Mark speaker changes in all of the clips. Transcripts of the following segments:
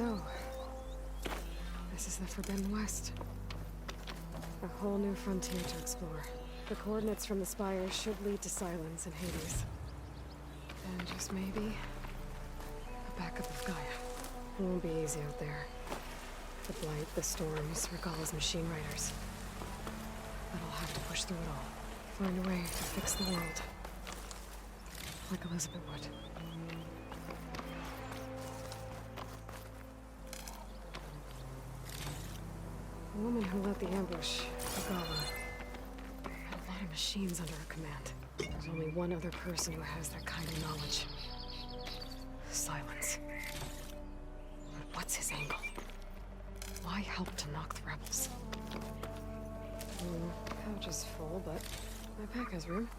Speaker 1: So, this is the Forbidden West. A whole new frontier to explore. The coordinates from the spires should lead to Silence and Hades. And just maybe, a backup of Gaia. It won't be easy out there. The blight, the storms, Regalla's machine riders. But I'll have to push through it all. Find a way to fix the world. Like Elizabeth would. The woman who led the ambush, Regalla, had a lot of machines under her command. There's only one other person who has that kind of knowledge. Silence. But what's his angle? Why help to knock the rebels? Pouch is full, but my pack has room.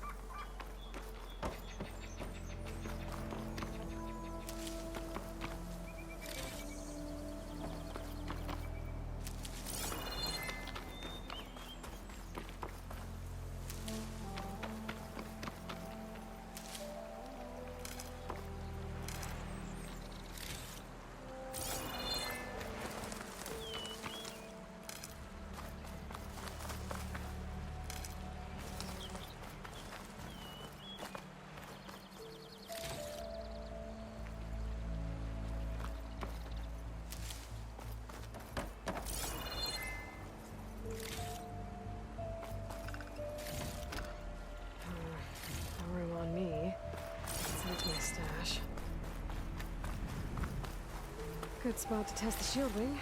Speaker 1: Good spot to test the shield wing.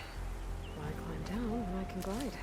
Speaker 1: Why climb down when I can glide?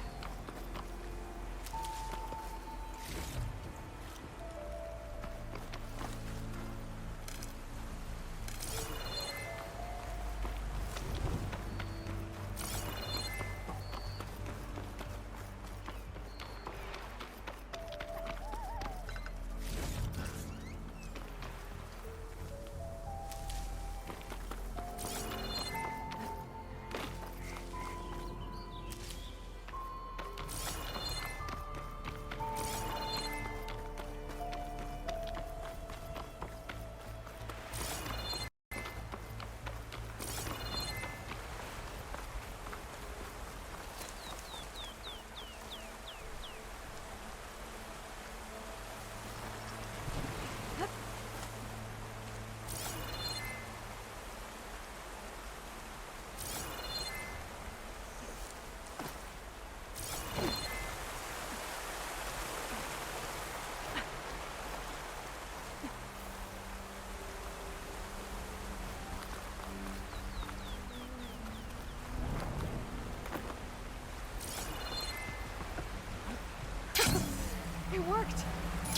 Speaker 1: It worked!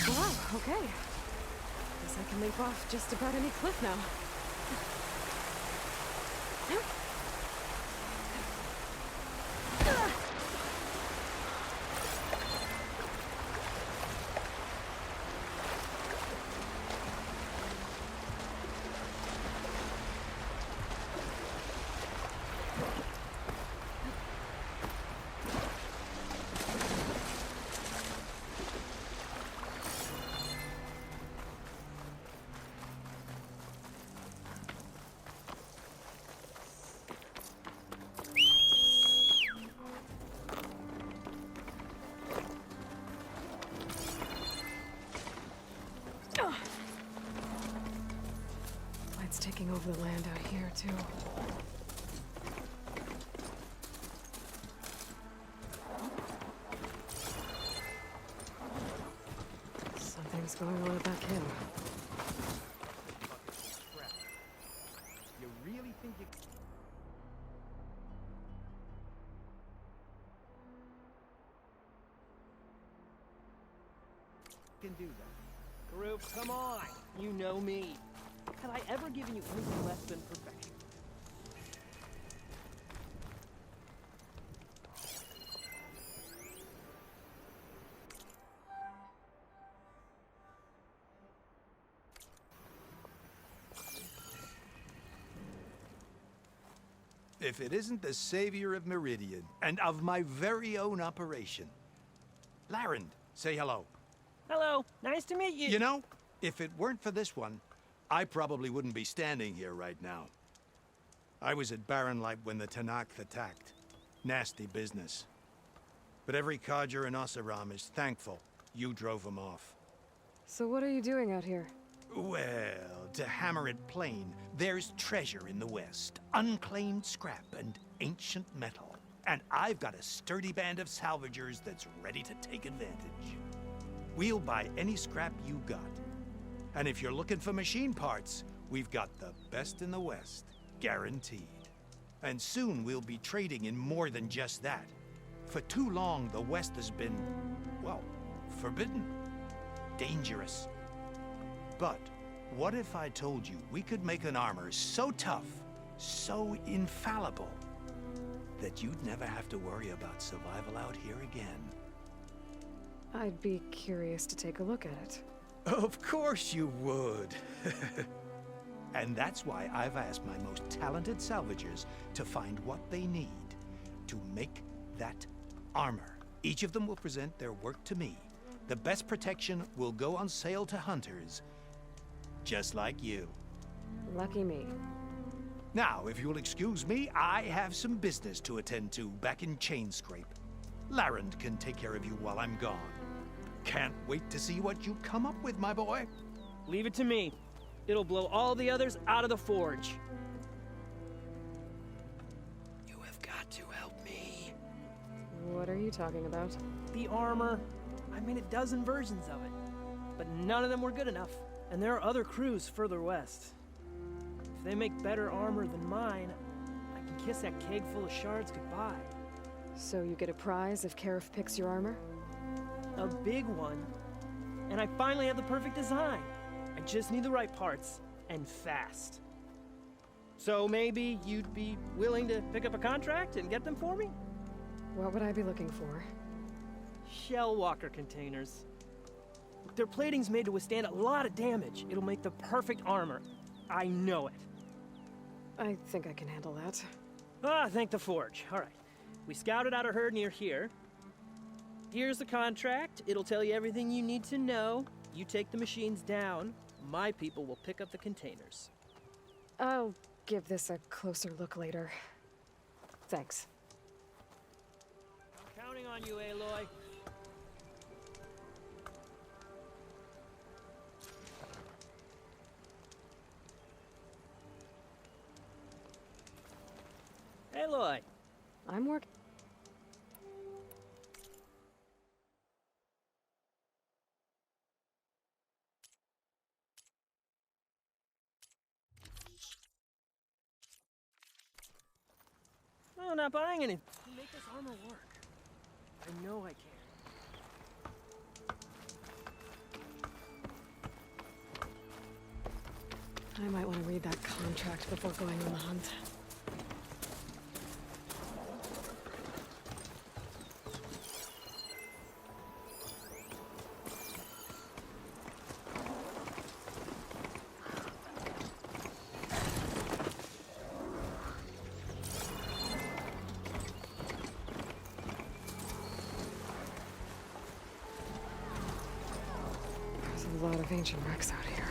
Speaker 1: Wow, okay. Guess I can leap off just about any cliff now. Light's taking over the land out here, too. Something's going on at that camp.
Speaker 2: You really think you can do that? Group, come on! You know me. Have I ever given you anything less than perfection?
Speaker 3: If it isn't the savior of Meridian, and of my very own operation. Larend, say hello.
Speaker 2: Hello, nice to meet you.
Speaker 3: You know, if it weren't for this one, I probably wouldn't be standing here right now. I was at Barrenlight when the Tanakh attacked. Nasty business. But every codger in Oseram is thankful you drove them off.
Speaker 1: So what are you doing out here?
Speaker 3: Well, to hammer it plain, there's treasure in the West. Unclaimed scrap and ancient metal. And I've got a sturdy band of salvagers that's ready to take advantage. We'll buy any scrap you got. And if you're looking for machine parts, we've got the best in the West, guaranteed. And soon we'll be trading in more than just that. For too long, the West has been, well, forbidden. Dangerous. But what if I told you we could make an armor so tough, so infallible, that you'd never have to worry about survival out here again?
Speaker 1: I'd be curious to take a look at it.
Speaker 3: Of course you would. And that's why I've asked my most talented salvagers to find what they need to make that armor. Each of them will present their work to me. The best protection will go on sale to hunters, just like you.
Speaker 1: Lucky me.
Speaker 3: Now, if you'll excuse me, I have some business to attend to back in Chainscrape. Larend can take care of you while I'm gone. Can't wait to see what you come up with, my boy.
Speaker 2: Leave it to me. It'll blow all the others out of the forge.
Speaker 3: You have got to help me.
Speaker 1: What are you talking about?
Speaker 2: The armor. I made a dozen versions of it, but none of them were good enough. And there are other crews further west. If they make better armor than mine, I can kiss that keg full of shards goodbye.
Speaker 1: So you get a prize if Karif picks your armor?
Speaker 2: A big one. And I finally have the perfect design. I just need the right parts, and fast. So maybe you'd be willing to pick up a contract and get them for me?
Speaker 1: What would I be looking for?
Speaker 2: Shell walker containers. Their plating's made to withstand a lot of damage. It'll make the perfect armor. I know it.
Speaker 1: I think I can handle that.
Speaker 2: Ah, thank the forge. All right. We scouted out a herd near here. Here's the contract. It'll tell you everything you need to know. You take the machines down. My people will pick up the containers.
Speaker 1: I'll give this a closer look later. Thanks.
Speaker 2: I'm counting on you, Aloy. Aloy.
Speaker 1: I'm working.
Speaker 2: No, I'm not buying anything. Make this armor work. I know I can.
Speaker 1: I might want to read that contract before going on the hunt. There's a lot of ancient wrecks out here.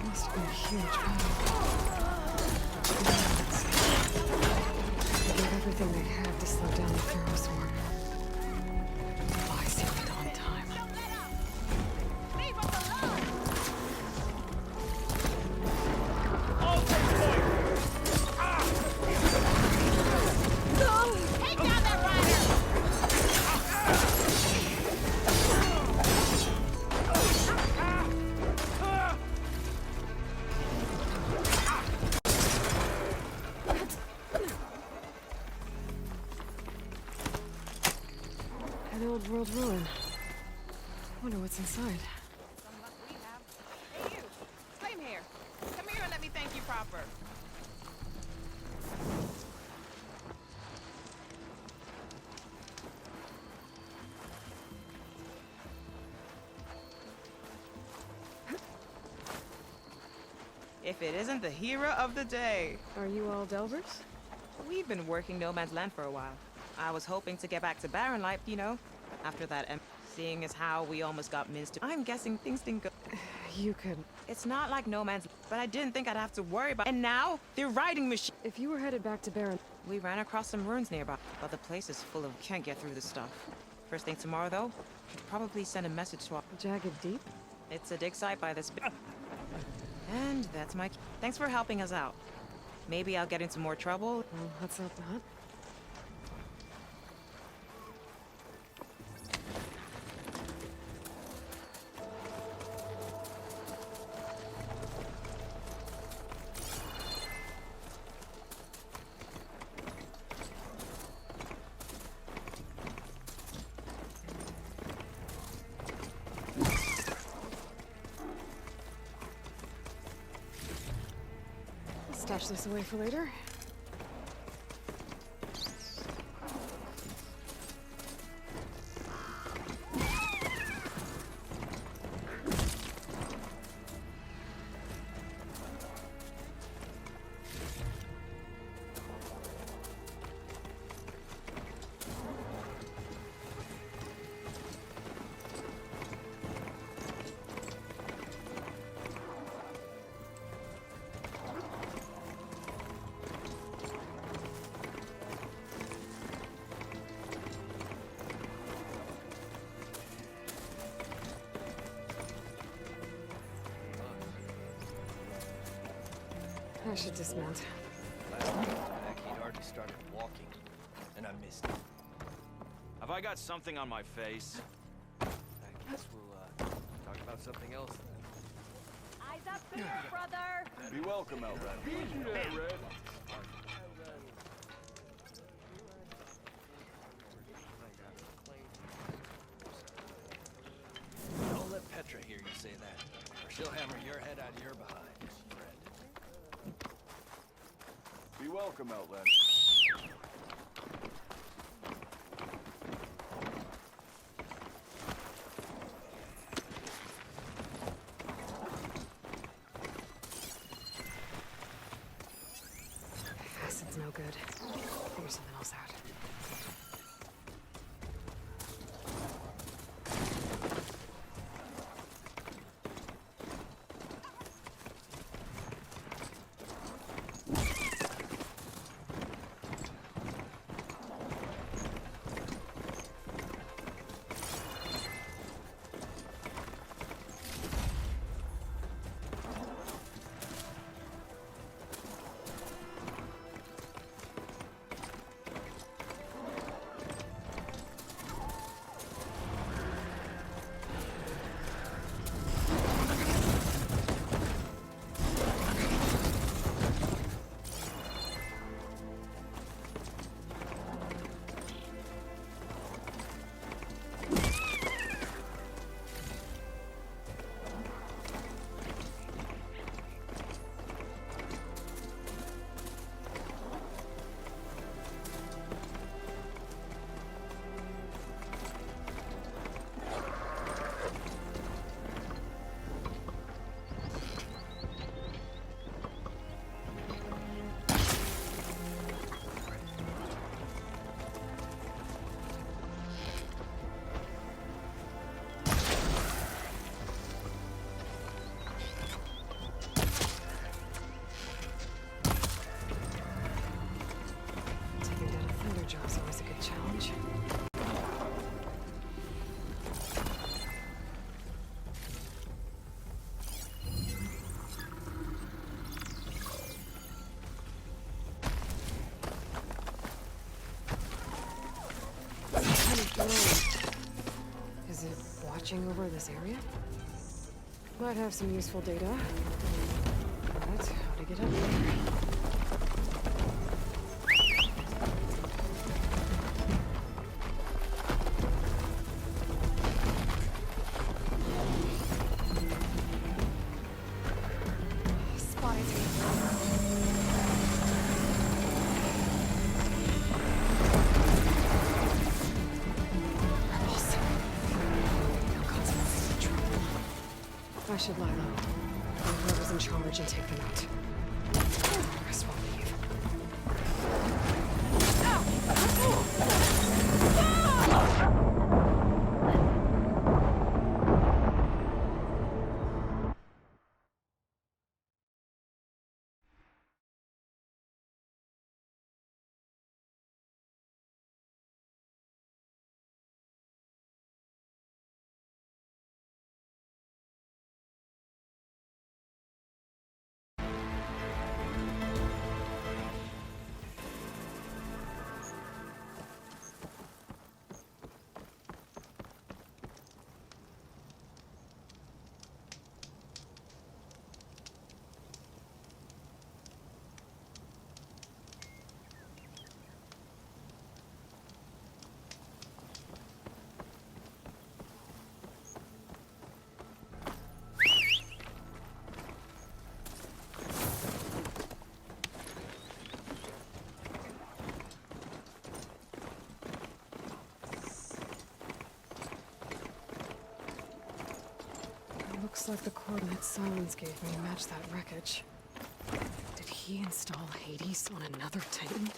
Speaker 1: Must have been a huge battle. They did everything they had to slow down the Pharaoh swarm. Oh, I see it on time.
Speaker 4: Take down that rider!
Speaker 1: An old world ruin. Wonder what's inside.
Speaker 4: Some luck we have. Hey, you! Flame here. Come here and let me thank you proper. If it isn't the hero of the day.
Speaker 1: Are you all Delvers?
Speaker 4: We've been working No Man's Land for a while. I was hoping to get back to Barrenlight, you know, after that, seeing as how we almost got minced. I'm guessing things didn't go.
Speaker 1: You could...
Speaker 4: It's not like no man's, but I didn't think I'd have to worry about. And now they're riding machines.
Speaker 1: If you were headed back to Baron...
Speaker 4: We ran across some ruins nearby, but the place is full of can't get through the stuff. First thing tomorrow, though, should probably send a message to our...
Speaker 1: Jagged Deep?
Speaker 4: It's a dig site by this. And that's my. Thanks for helping us out. Maybe I'll get into more trouble.
Speaker 1: Well, let's hope not. Stash this away for later. I should dismount.
Speaker 5: Last time I was back, he'd already started walking, and I missed him.
Speaker 6: Have I got something on my face?
Speaker 5: I guess we'll talk about something else then.
Speaker 7: Eyes up there, brother!
Speaker 6: Be welcome, Outlander.
Speaker 5: Don't let Petra hear you say that, or she'll hammer your head out of your behind, Fred.
Speaker 6: Be welcome, Outlander.
Speaker 1: Acid's no good. Figure something else out. Job's always a good challenge. What kind of drone? Is it watching over this area? Might have some useful data. But how to get up there? I should lie low. Find whoever's in charge and take them out. The rest will leave. Looks like the coordinates Silence gave me match that wreckage. Did he install Hades on another Titan?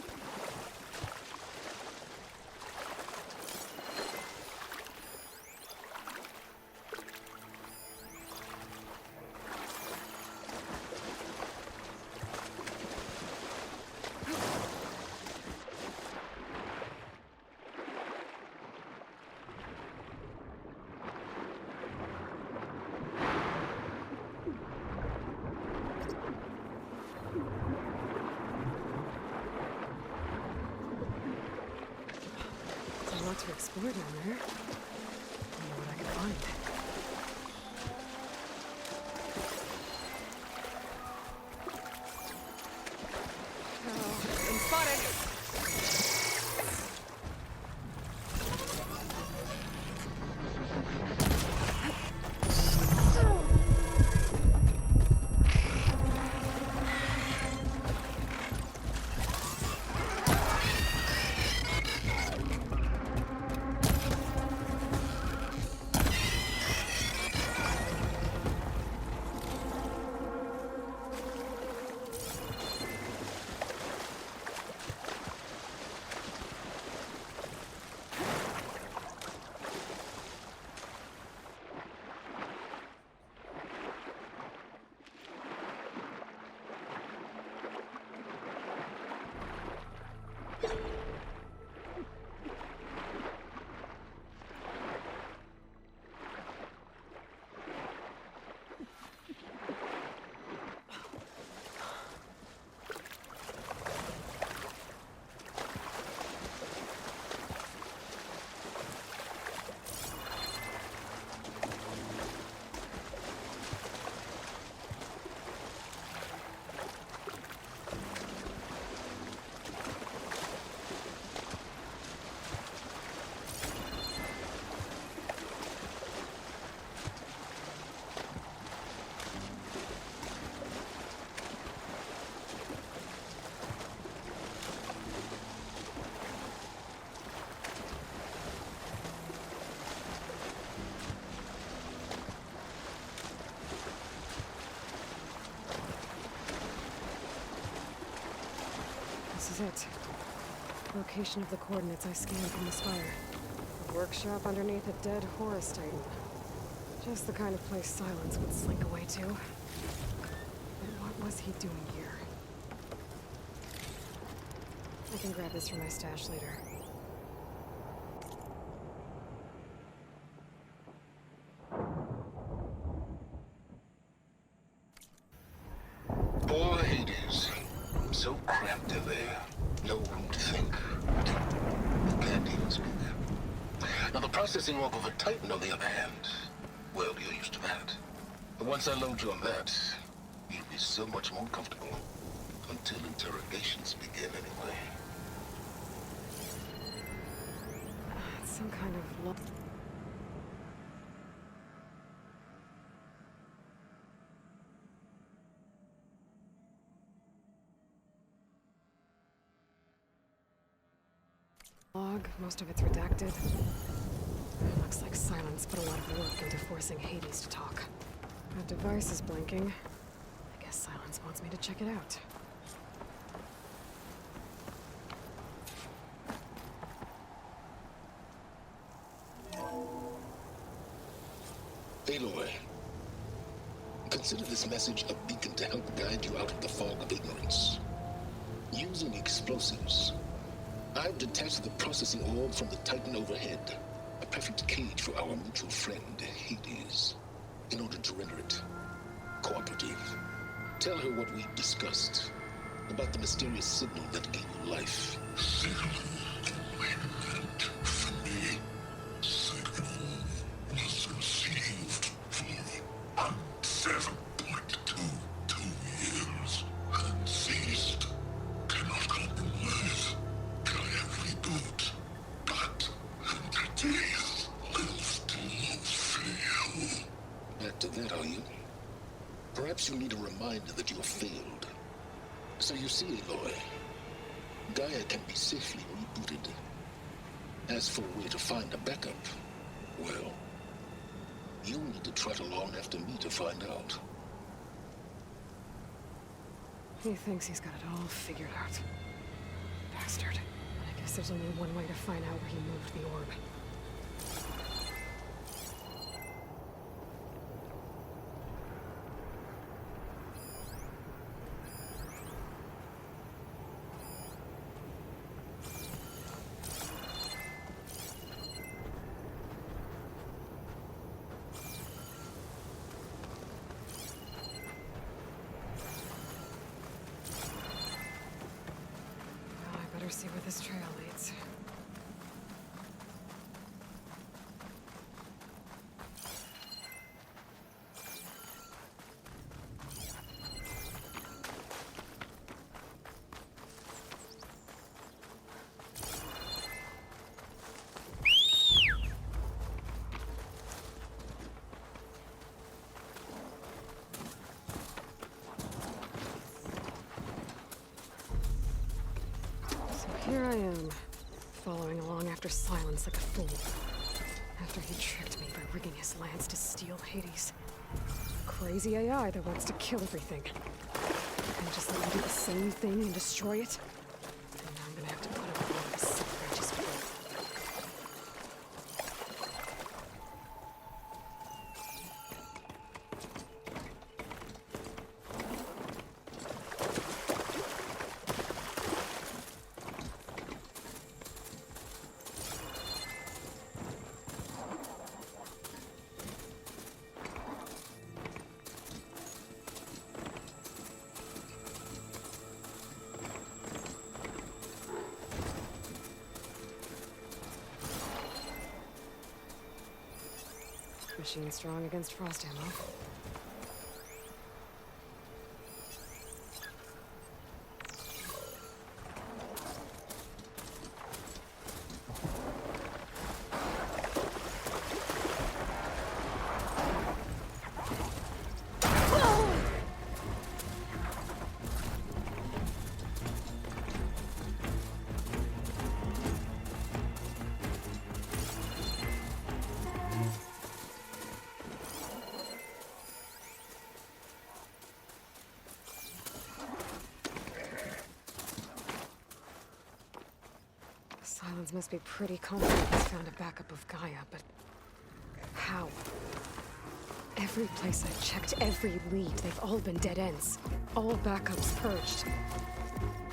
Speaker 1: A lot to explore down there. Wonder what I can find. Oh, been spotted! This is it. Location of the coordinates I scanned from the spire. A workshop underneath a dead Horus Titan. Just the kind of place Silence would slink away to. But what was he doing here? I can grab this from my stash later.
Speaker 7: Poor Hades. So cramped in there. No room to think. I can't even speak. Now the processing orb of a Titan, on the other hand, well, you're used to that. But once I load you on that, you'll be so much more comfortable. Until interrogations begin, anyway.
Speaker 1: It's some kind of log, most of it's redacted. Looks like Silence put a lot of work into forcing Hades to talk. That device is blinking. I guess Silence wants me to check it out.
Speaker 7: Aloy, consider this message a beacon to help guide you out of the fog of ignorance. Using explosives, I've detached the processing orb from the Titan overhead, a perfect cage for our mutual friend, Hades, in order to render it cooperative. Tell her what we've discussed about the mysterious signal that gave you life.
Speaker 8: Signal waited for me. Signal was conceived for 7.22 years and ceased. Cannot compromise. Try every boot, but entities live to fail.
Speaker 7: Back to that, are you? Perhaps you need a reminder that you have failed. So you see, Aloy, Gaia can be safely rebooted. As for a way to find a backup, well, You'll need to trot along after me to find out.
Speaker 1: He thinks he's got it all figured out. Bastard. I guess there's only one way to find out where he moved the orb. See where this trail leads. Here I am, following along after Silence like a fool. After he tricked me by rigging his lance to steal Hades. Crazy AI that wants to kill everything. And just let me do the same thing and destroy it? And now I'm gonna have to put up with all this self-righteous fool. Machine strong against frost ammo. Silence must be pretty confident he's found a backup of Gaia, but how? Every place I've checked, every lead, they've all been dead ends. All backups purged.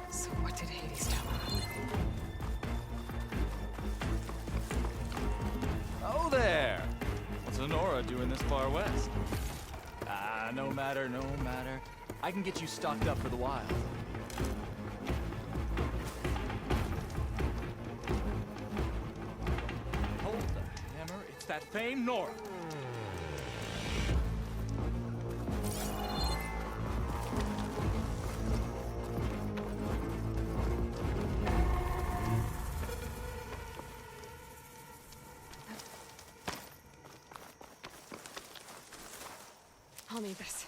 Speaker 1: So what did Hades tell him?
Speaker 9: Oh there! What's Honora doing this far west? No matter, no matter. I can get you stocked up for the wild. Hold the hammer, it's that famed Nora.
Speaker 1: I'll need this.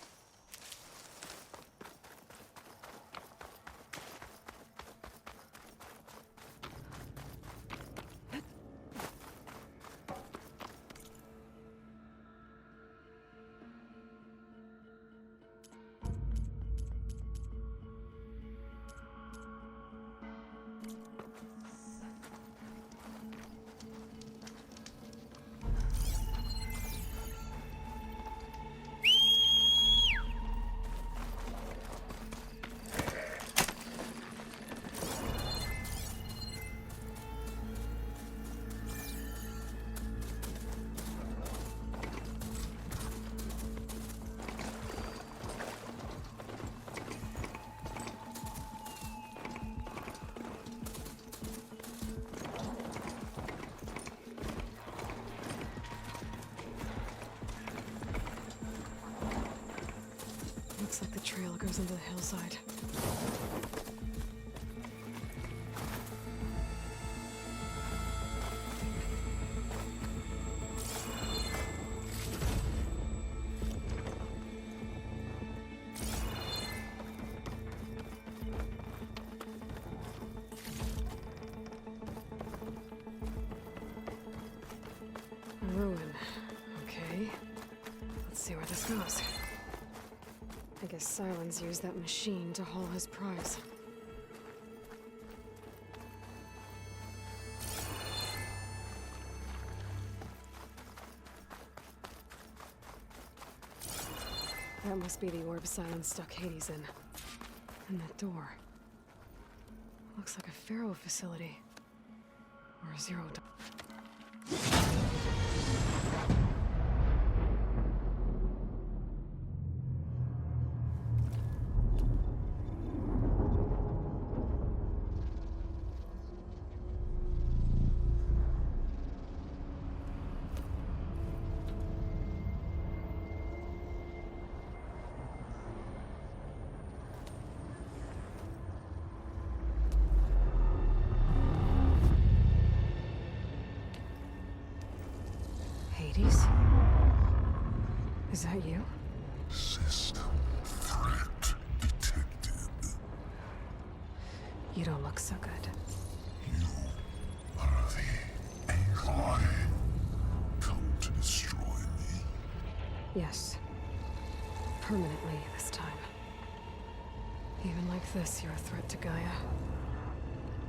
Speaker 1: Looks like the trail goes into the hillside. Ruin. Okay. guess Silence used that machine to haul his prize. That must be the orb Silence stuck Hades in. And that door. Looks like a Pharaoh facility. Or a Zero Dawn. Hades? Is that you?
Speaker 8: System threat detected.
Speaker 1: You don't look so good.
Speaker 8: You are the Aloy. Come to destroy me.
Speaker 1: Yes. Permanently this time. Even like this, you're a threat to Gaia.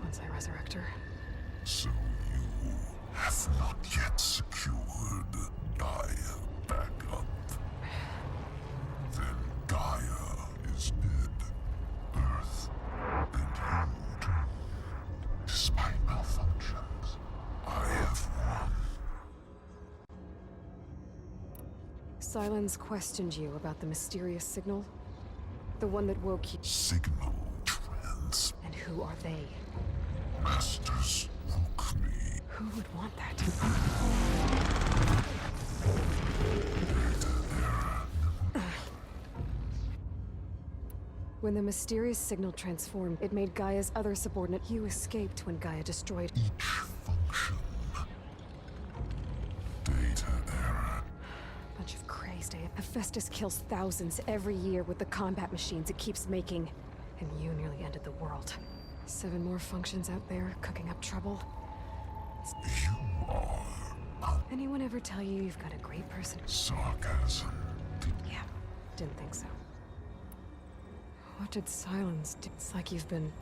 Speaker 1: Once I resurrect her.
Speaker 8: So you have not yet secured Gaia back up. Then Gaia is dead. Earth and you too. Despite malfunctions, I have won.
Speaker 1: Silence questioned you about the mysterious signal? The one that woke you.
Speaker 8: Signal trans.
Speaker 1: And who are they?
Speaker 8: Masters woke me.
Speaker 1: Who would want that? When the mysterious signal transformed, it made Gaia's other subordinate. You escaped when Gaia destroyed.
Speaker 8: Each function. Data error.
Speaker 1: Bunch of crazed AI. Hephaestus kills thousands every year with the combat machines it keeps making. And you nearly ended the world. 7 more functions out there, cooking up trouble.
Speaker 8: You are
Speaker 1: Anyone ever tell you you've got a great person?
Speaker 8: sarcasm.
Speaker 1: Yeah, didn't think so. What did Silence do? It's like you've been...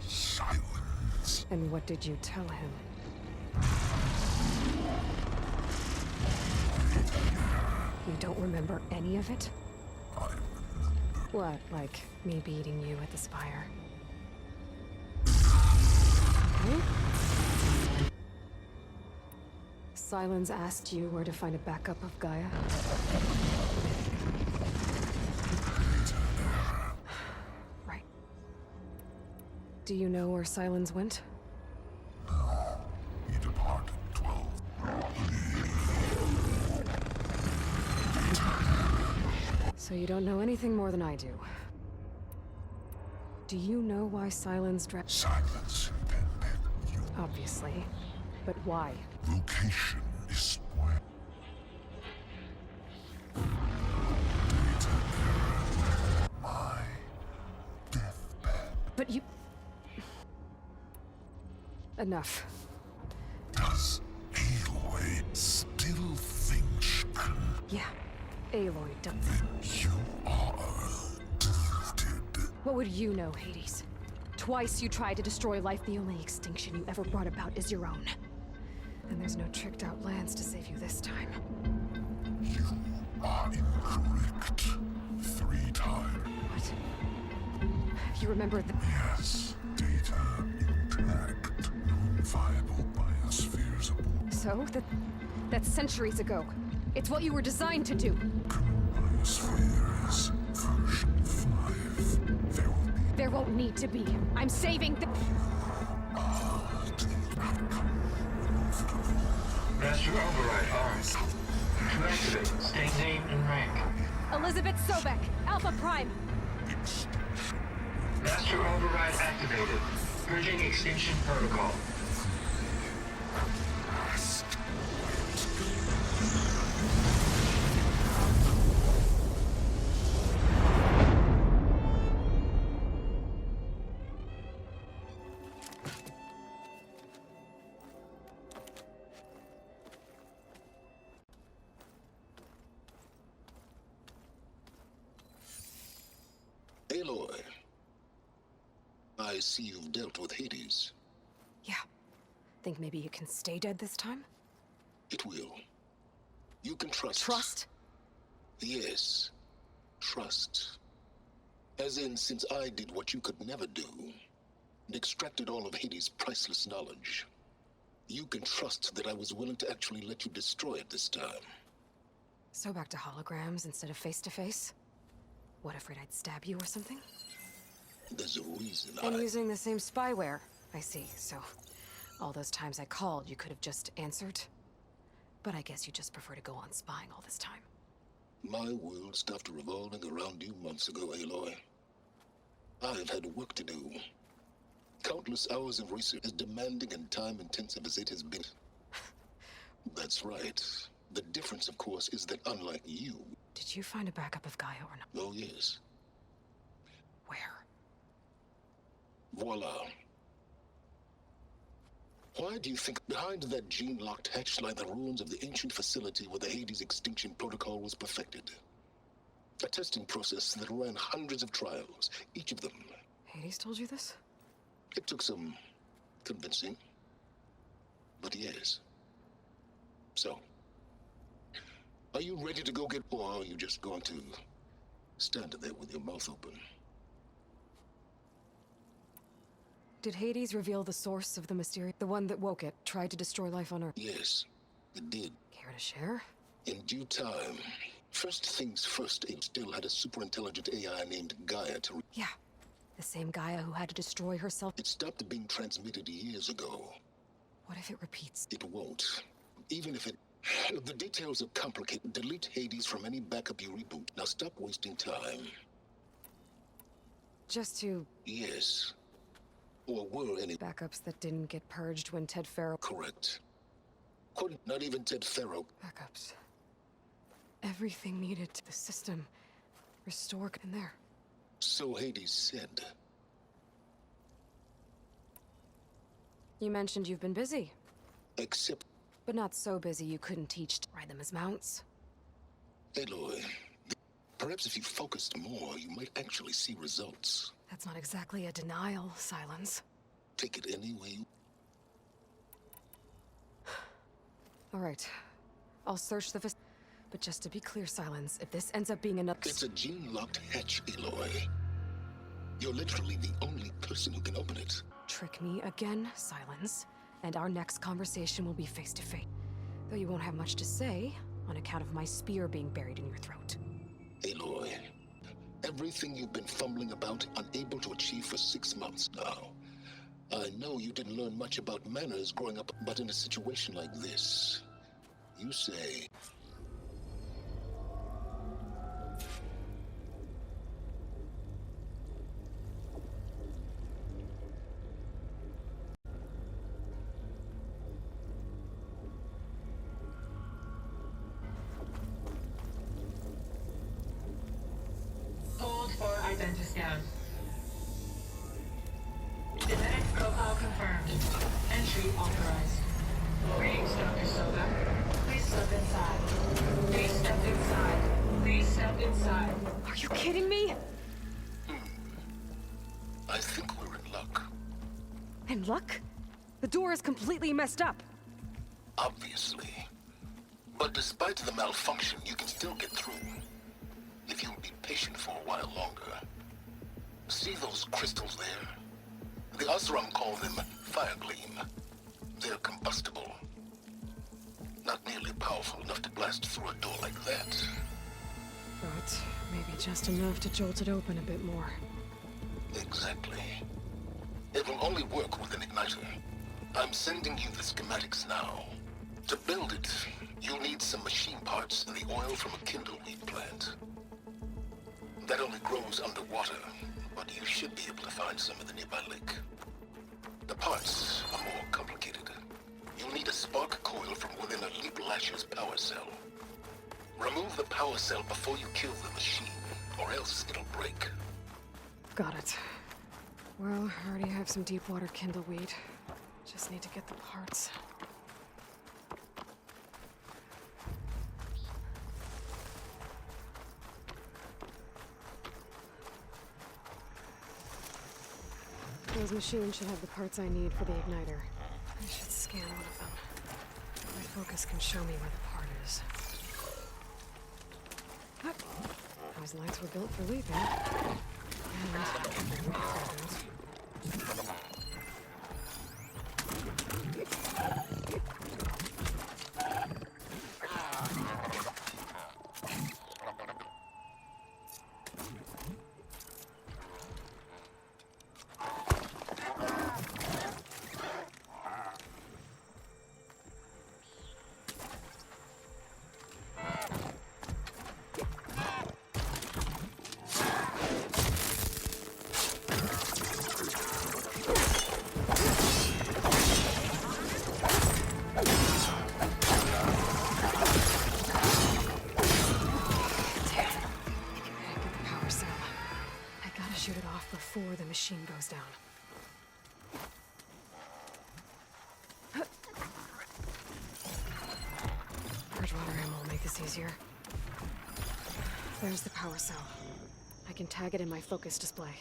Speaker 8: Silence.
Speaker 1: And what did you tell him? You don't remember any of it?
Speaker 8: I remember.
Speaker 1: What, like me beating you at the Spire? Silence asked you where to find a backup of Gaia? Right. Do you know where Silence went?
Speaker 8: No. He departed 12.
Speaker 1: So you don't know anything more than I do. Do you know why Silence
Speaker 8: Silence intended. You.
Speaker 1: Obviously. But why?
Speaker 8: Location is spoiled. Data error. My deathbed.
Speaker 1: But you... Enough.
Speaker 8: Does Aloy still think she can?
Speaker 1: Yeah. Aloy does.
Speaker 8: You are deluded.
Speaker 1: What would you know, Hades? Twice you tried to destroy life. The only extinction you ever brought about is your own. And there's no tricked out lands to save you this time.
Speaker 8: You are incorrect. 3 times.
Speaker 1: What? You remember the...
Speaker 8: Yes. Data intact. Non-viable biospheres aboard.
Speaker 1: So? That's centuries ago. It's what you were designed to do.
Speaker 8: Biosphere is version 5. There will be...
Speaker 1: There won't need to be. I'm saving the...
Speaker 10: Master override armed. To activate, state name and rank.
Speaker 1: Elizabeth Sobek, Alpha Prime.
Speaker 10: Master override activated. Purging extinction protocol.
Speaker 7: Aloy, I see you've dealt with Hades.
Speaker 1: Yeah. Think maybe you can stay dead this time?
Speaker 7: It will. You can trust.
Speaker 1: Trust?
Speaker 7: Yes. Trust. As in, since I did what you could never do, and extracted all of Hades' priceless knowledge, you can trust that I was willing to actually let you destroy it this time.
Speaker 1: So back to holograms instead of face-to-face? What, afraid I'd stab you or something?
Speaker 7: There's a reason
Speaker 1: And using the same spyware. I see, so all those times I called, you could have just answered? But I guess you just prefer to go on spying all this time.
Speaker 7: My world stopped revolving around you months ago, Aloy. I've had work to do. Countless hours of research, as demanding and time-intensive as it has been. That's right. The difference, of course, is that unlike you...
Speaker 1: Did you find a backup of Gaia or not?
Speaker 7: Oh, yes.
Speaker 1: Where?
Speaker 7: Voila. Why do you think behind that gene-locked hatch lie the ruins of the ancient facility where the Hades extinction protocol was perfected? A testing process that ran hundreds of trials, each of them.
Speaker 1: Hades told you this?
Speaker 7: It took some convincing, but yes. So, are you ready to go get, or are you just going to stand there with your mouth open?
Speaker 1: Did Hades reveal the source of the mysterious... The one that woke it, tried to destroy life on Earth?
Speaker 7: Yes, it did.
Speaker 1: Care to share?
Speaker 7: In due time. First things first, it still had a superintelligent AI named Gaia to...
Speaker 1: Yeah. The same Gaia who had to destroy herself.
Speaker 7: It stopped being transmitted years ago.
Speaker 1: What if it repeats?
Speaker 7: It won't. Even if it... The details are complicated. Delete Hades from any backup you reboot. Now stop wasting time.
Speaker 1: Just to...
Speaker 7: Yes. Or were any...
Speaker 1: Backups that didn't get purged when Ted Faro...
Speaker 7: Correct. Couldn't... Not even Ted Faro.
Speaker 1: Backups. Everything needed to the system. Restored in there.
Speaker 7: So Hades said.
Speaker 1: You mentioned you've been busy.
Speaker 7: Except...
Speaker 1: But not so busy you couldn't teach to ride them as mounts.
Speaker 7: Aloy, perhaps if you focused more, you might actually see results.
Speaker 1: That's not exactly a denial, Silence.
Speaker 7: Take it any way you...
Speaker 1: All right. I'll search the but just to be clear, Silence, if this ends up being another...
Speaker 7: It's a gene-locked hatch, Aloy. You're literally the only person who can open it.
Speaker 1: Trick me again, Silence, and our next conversation will be face-to-face. Though you won't have much to say, on account of my spear being buried in your throat.
Speaker 7: Aloy, everything you've been fumbling about, unable to achieve for 6 months now. I know you didn't learn much about manners growing up, but in a situation like this, you say...
Speaker 10: Hold for identiscan. Genetic profile confirmed. Entry authorized. Greetings, Dr. Soga. Please step inside. Please step inside. Please step inside.
Speaker 1: Are you kidding me?
Speaker 7: I think we're in luck.
Speaker 1: In luck? The door is completely messed up.
Speaker 7: Obviously. But despite the malfunction, you can still get through. If you'll be patient for a while longer. See those crystals there? The Osram call them fire gleam. They're combustible. Not nearly powerful enough to blast through a door like that.
Speaker 1: But maybe just enough to jolt it open a bit more.
Speaker 7: Exactly. It will only work with an igniter. I'm sending you the schematics now. To build it, you'll need some machine parts and the oil from a kindleweed plant. That only grows underwater, but you should be able to find some in the nearby lake. The parts are more complicated. You'll need a spark coil from within a Leap Lasher's power cell. Remove the power cell before you kill the machine, or else it'll break.
Speaker 1: Got it. Well, I already have some deep water kindleweed. Just need to get the parts. Those machines should have the parts I need for the igniter. I should scan one of them. My focus can show me where the part is. Those lights were built for leaving. And... shoot it off before the machine goes down. Bridgewater ammo will make this easier. There's the power cell. I can tag it in my focus display.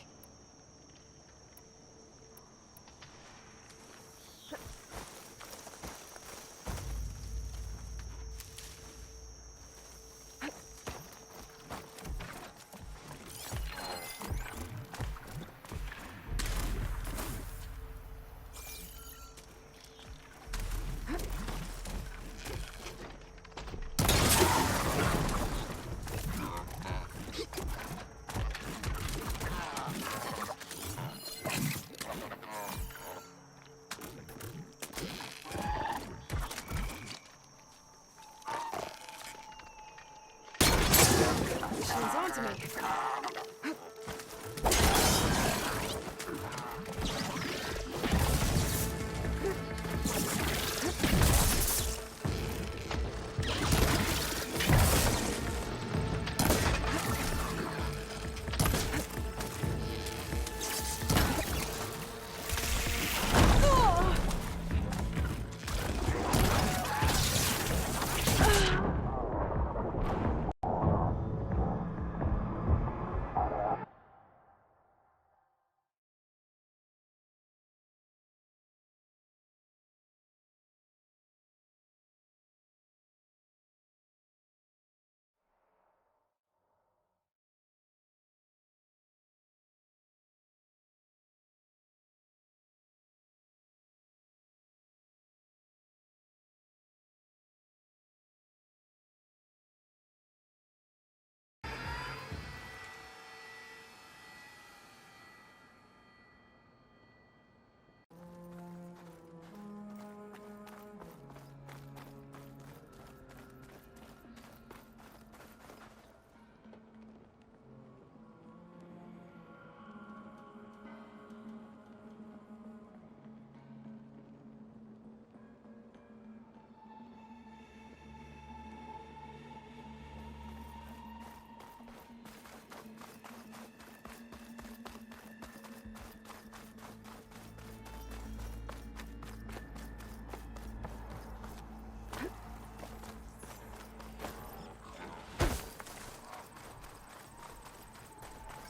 Speaker 1: She's on to me.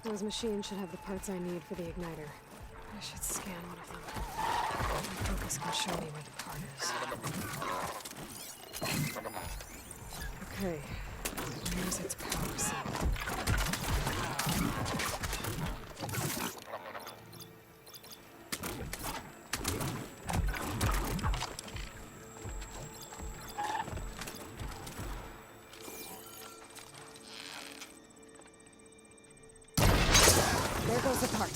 Speaker 1: Those machines should have the parts I need for the igniter. I should scan one of them. My focus can show me where the part is. Okay, here's its power cell. There goes the part.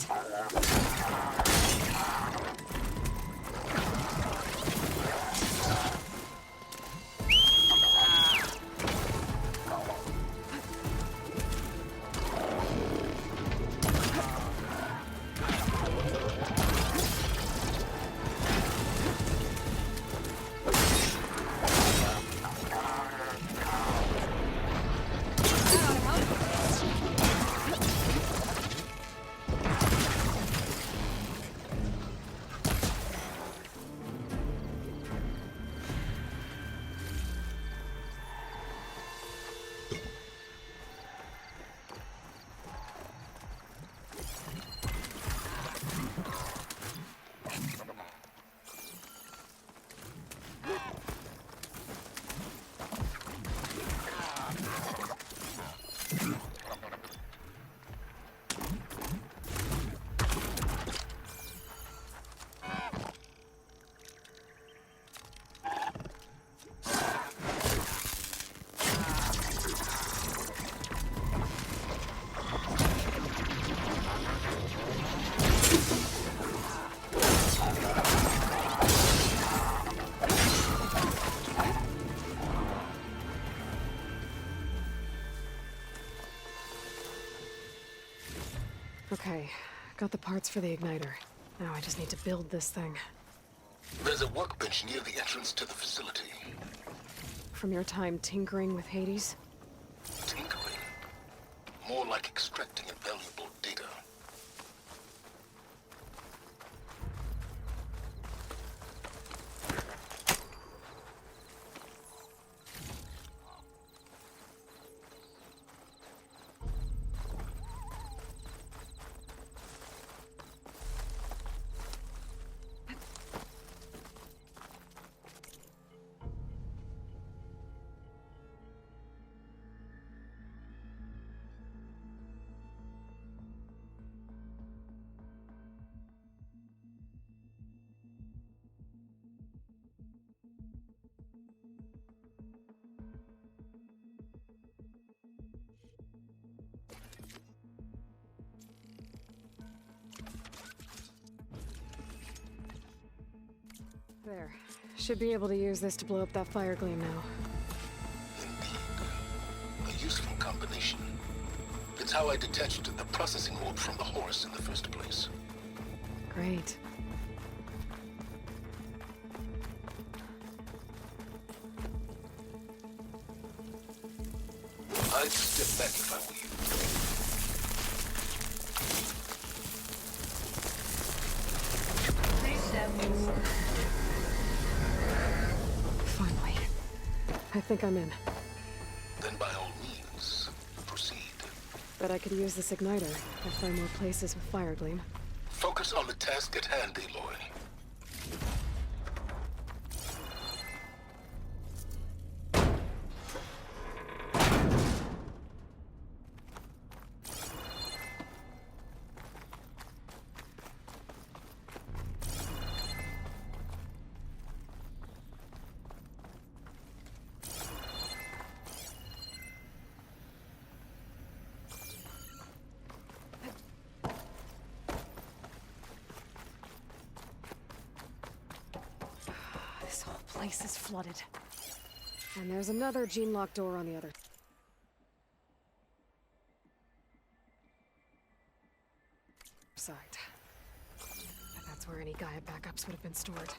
Speaker 1: Okay, got the parts for the igniter. Now I just need to build this thing.
Speaker 7: There's a workbench near the entrance to the facility.
Speaker 1: From your time tinkering with Hades?
Speaker 7: Tinkering? More like extracting invaluable data.
Speaker 1: There. Should be able to use this to blow up that fire gleam now.
Speaker 7: Indeed. A useful combination. It's how I detached the processing orb from the horse in the first place.
Speaker 1: Great.
Speaker 7: I'd step back if I were you.
Speaker 10: Please step forward.
Speaker 1: Finally. I think I'm in.
Speaker 7: Then by all means, proceed.
Speaker 1: Bet I could use this igniter if I find more places with fire gleam.
Speaker 7: Focus on the task at hand, Aloy.
Speaker 1: This whole place is flooded. And there's another gene-locked door on the other side. And that's where any Gaia backups would have been stored.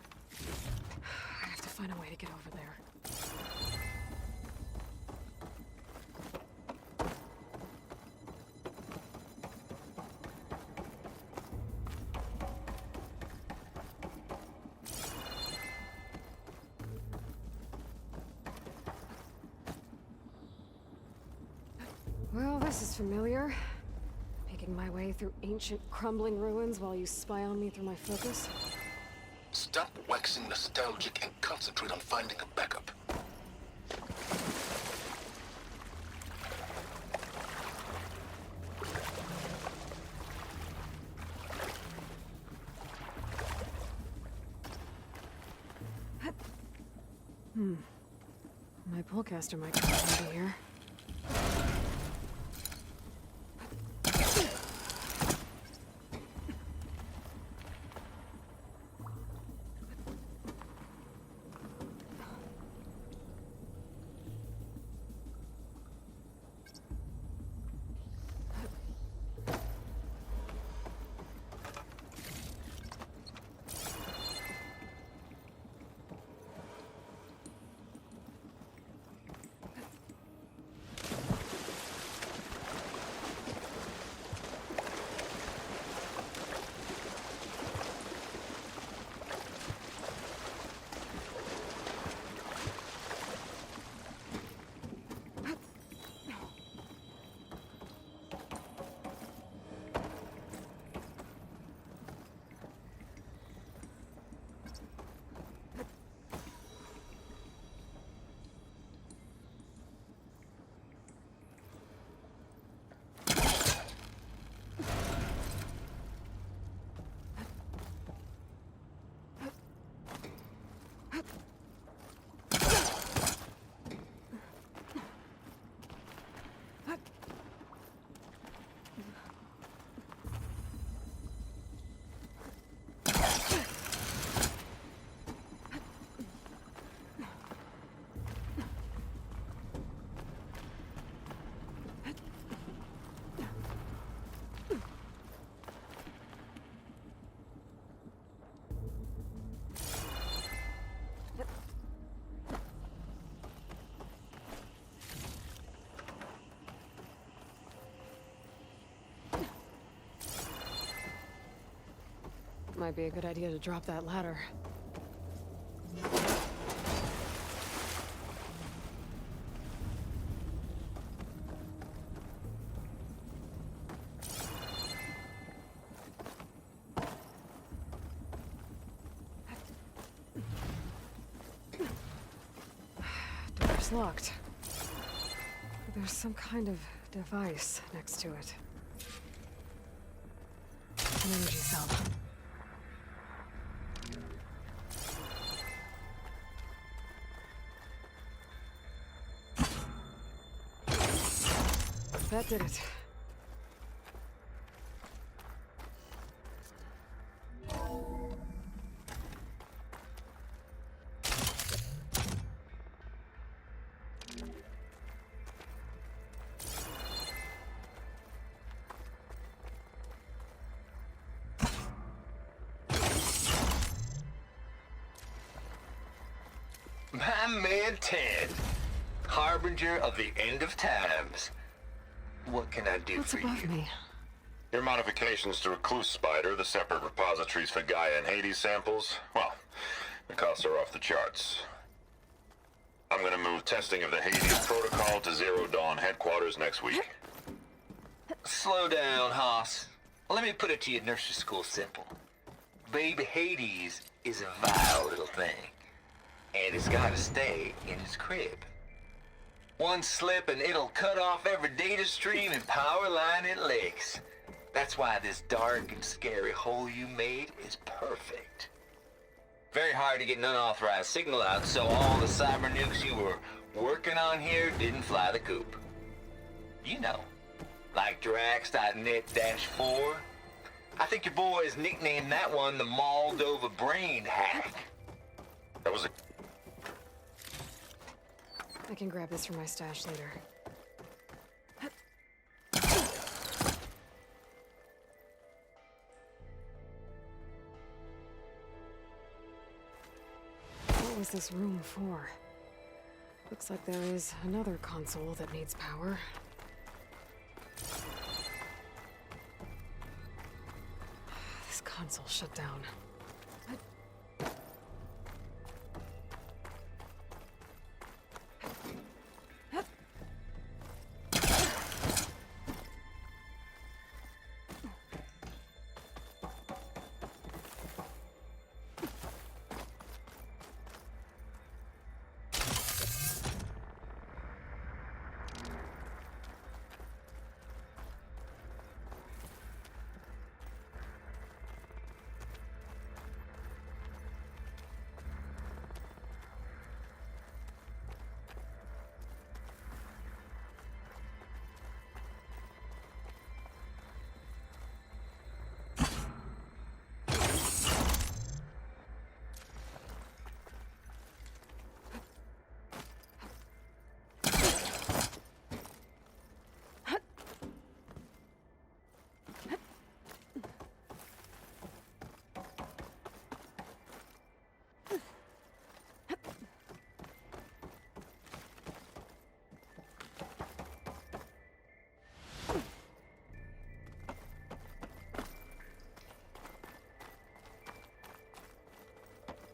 Speaker 1: I have to find a way to get over there. Well, this is familiar. Making my way through ancient, crumbling ruins while you spy on me through my focus.
Speaker 7: Stop waxing nostalgic and concentrate on finding a backup.
Speaker 1: My pullcaster might come handy here. Might be a good idea to drop that ladder. Door's locked. There's some kind of device next to it. An energy cell. That did it.
Speaker 11: My man Ted, harbinger of the end of times. What can I do
Speaker 1: What's
Speaker 11: for
Speaker 1: above
Speaker 11: you?
Speaker 1: me?
Speaker 12: Your modifications to Recluse Spider, the separate repositories for Gaia and Hades samples, well, the costs are off the charts. I'm gonna move testing of the Hades protocol to Zero Dawn headquarters next week.
Speaker 11: Slow down, Hoss. Let me put it to you nursery school simple. Baby Hades is a vile little thing, and it's gotta stay in its crib. One slip and it'll cut off every data stream and power line it licks. That's why this dark and scary hole you made is perfect. Very hard to get an unauthorized signal out, so all the cyber nukes you were working on here didn't fly the coop. You know, like Drax.net-4. I think your boys nicknamed that one the Moldova Brain Hack.
Speaker 12: That was a...
Speaker 1: I can grab this from my stash later. What was this room for? Looks like there is another console that needs power. This console shut down.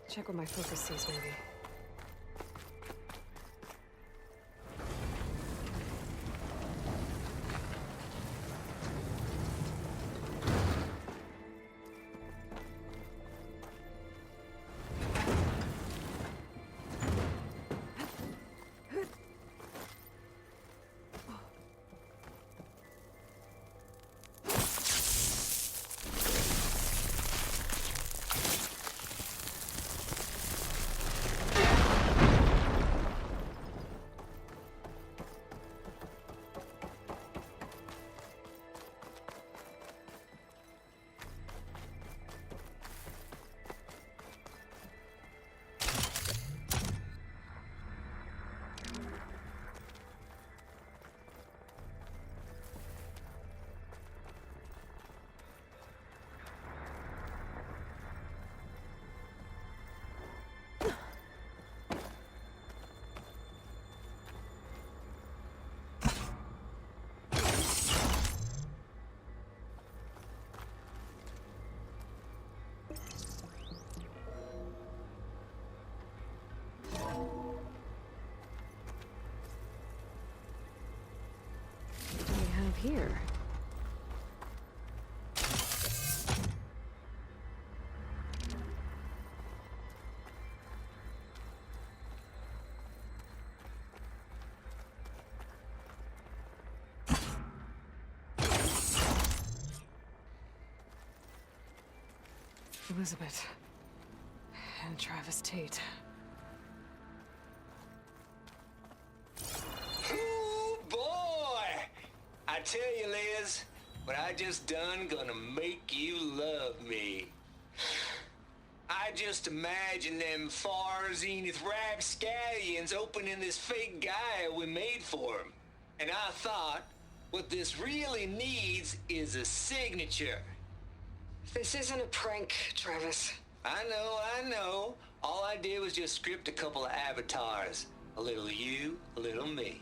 Speaker 1: Check what my focus sees, maybe. Elizabeth. And Travis Tate.
Speaker 11: Ooh, boy! I tell you, Liz, what I just done gonna make you love me. I just imagine them far zenith rapscallions opening this fake guy we made for him. And I thought, what this really needs is a signature.
Speaker 1: This isn't a prank, Travis.
Speaker 11: I know. All I did was just script a couple of avatars. A little you, a little me.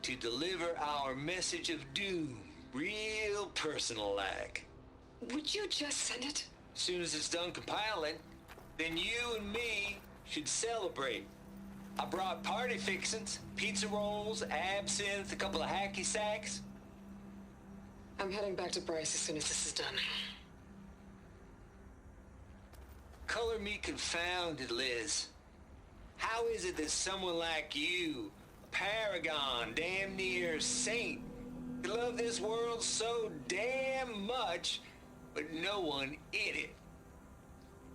Speaker 11: To deliver our message of doom, real personal-like.
Speaker 1: Would you just send it?
Speaker 11: As soon as it's done compiling, then you and me should celebrate. I brought party fixins, pizza rolls, absinthe, a couple of hacky sacks.
Speaker 1: I'm heading back to Bryce as soon as this is done.
Speaker 11: Color me confounded, Liz. How is it that someone like you, a paragon, damn near saint, could love this world so damn much, but no one in it?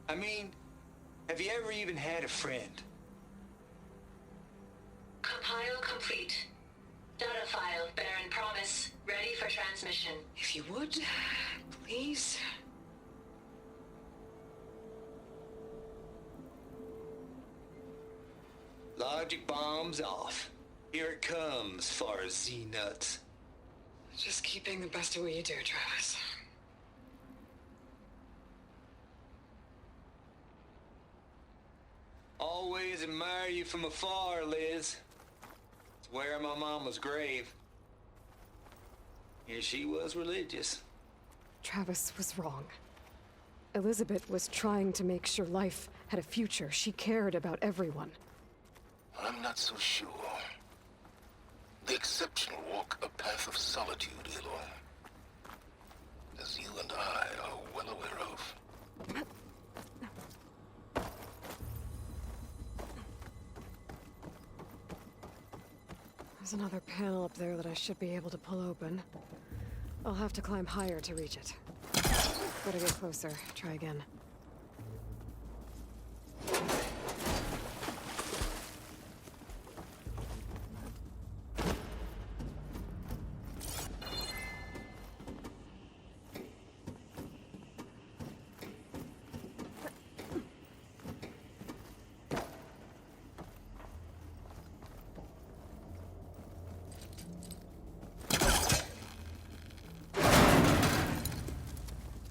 Speaker 11: I mean, have you ever even had a friend?
Speaker 10: Compile complete. Data file, Baron Promise, ready for transmission.
Speaker 1: If you would, please.
Speaker 11: Logic bomb's off. Here it comes, far as Z-nuts.
Speaker 1: Just keep being the best at what you do, Travis.
Speaker 11: Always admire you from afar, Liz. It's where my mama's grave. And she was religious.
Speaker 1: Travis was wrong. Elizabeth was trying to make sure life had a future. She cared about everyone.
Speaker 7: I'm not so sure. The exceptional walk a path of solitude, Aloy. As you and I are well aware of.
Speaker 1: There's another panel up there that I should be able to pull open. I'll have to climb higher to reach it. Better get closer. Try again.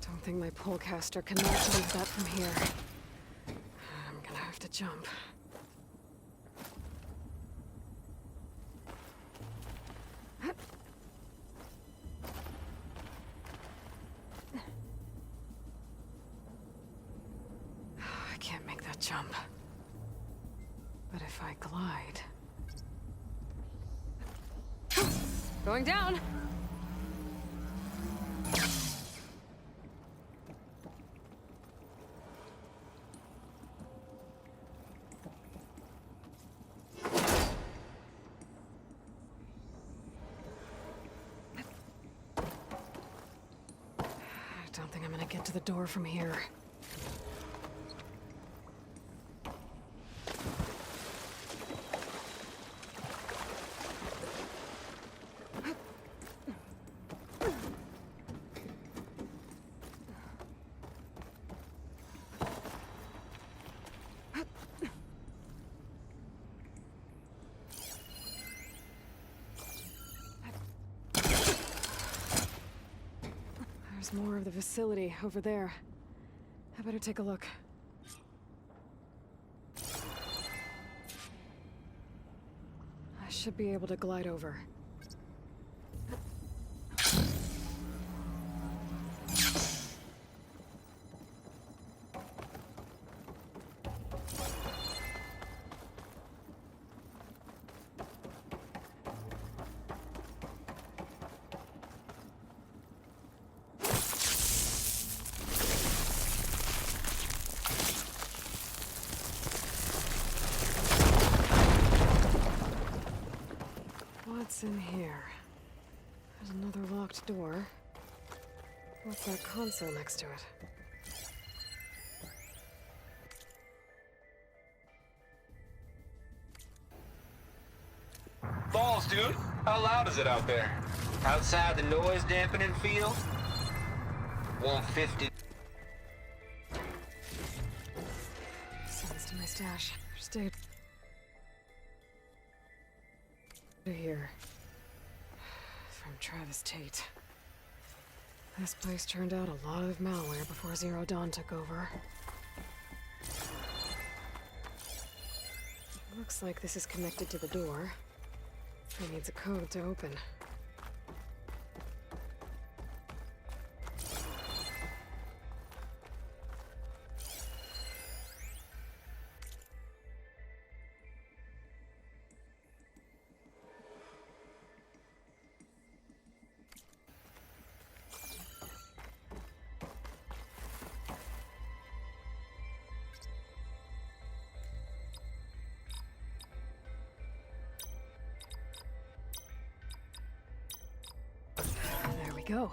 Speaker 1: I think my polecaster cannot leave that from here. I'm gonna have to jump. I can't make that jump. But if I glide... Going down! I don't think I'm gonna get to the door from here. There's more of the facility over there. I better take a look. I should be able to glide over. What's in here? There's another locked door. What's that console next to it?
Speaker 11: dude. How loud is it out there? Outside the noise dampening field? 150.
Speaker 1: Sends to my stash. Stayed here. From Travis Tate. This place turned out a lot of malware before Zero Dawn took over. Looks like this is connected to the door. It needs a code to open. There we go.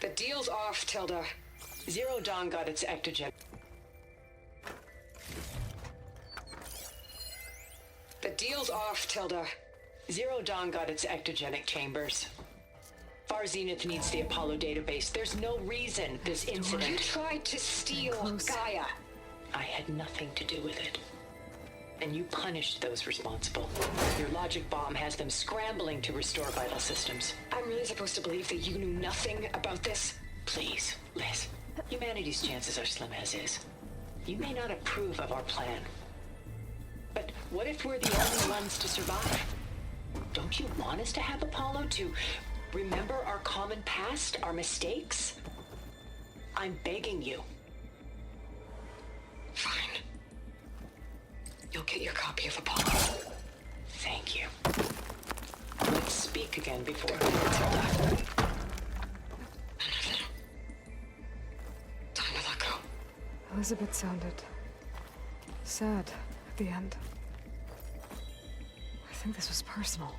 Speaker 13: The deal's off, Tilda. Zero Dawn got its ectogen. The deal's off, Tilda. Zero Dawn got its ectogenic chambers. Far Zenith needs the Apollo database. There's no reason this incident... You tried to steal Gaia. I had nothing to do with it. And you punished those responsible. Your logic bomb has them scrambling to restore vital systems. I'm really supposed to believe that you knew nothing about this? Please, Liz. Humanity's chances are slim as is. You may not approve of our plan. But what if we're the only ones to survive? Don't you want us to have Apollo to remember our common past, our mistakes? I'm begging you. Fine. You'll get your copy of Apollo. Thank you. Let's speak again before Tilda. Time to let go.
Speaker 1: Elizabeth sounded sad at the end. I think this was personal.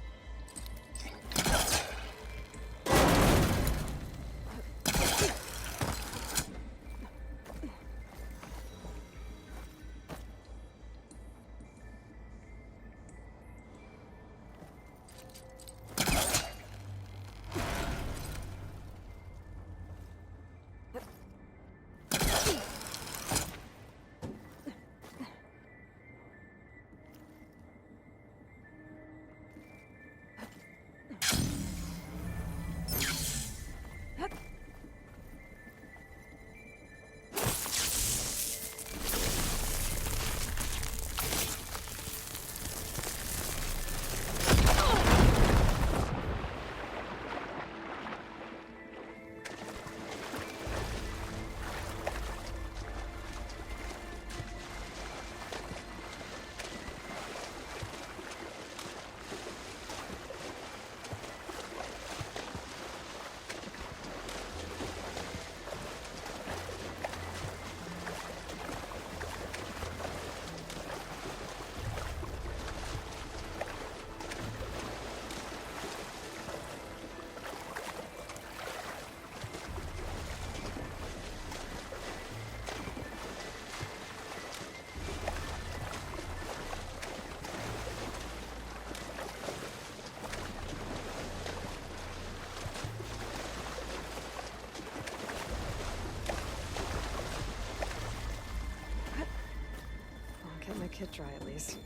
Speaker 1: Get my kit dry at least.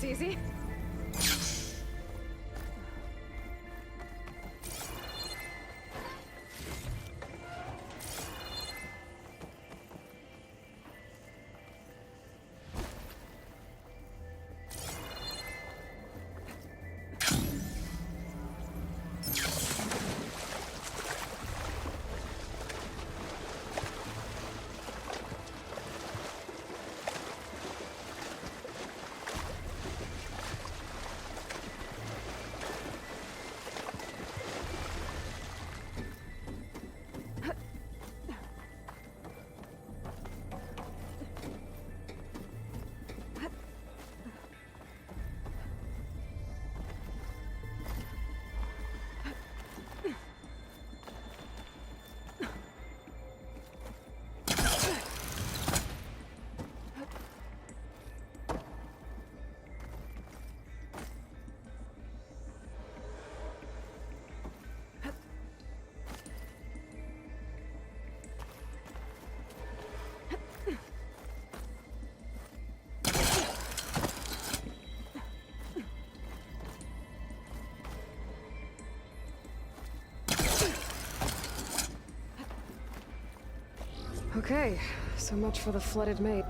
Speaker 1: this easy. Okay, so much for the flooded maid.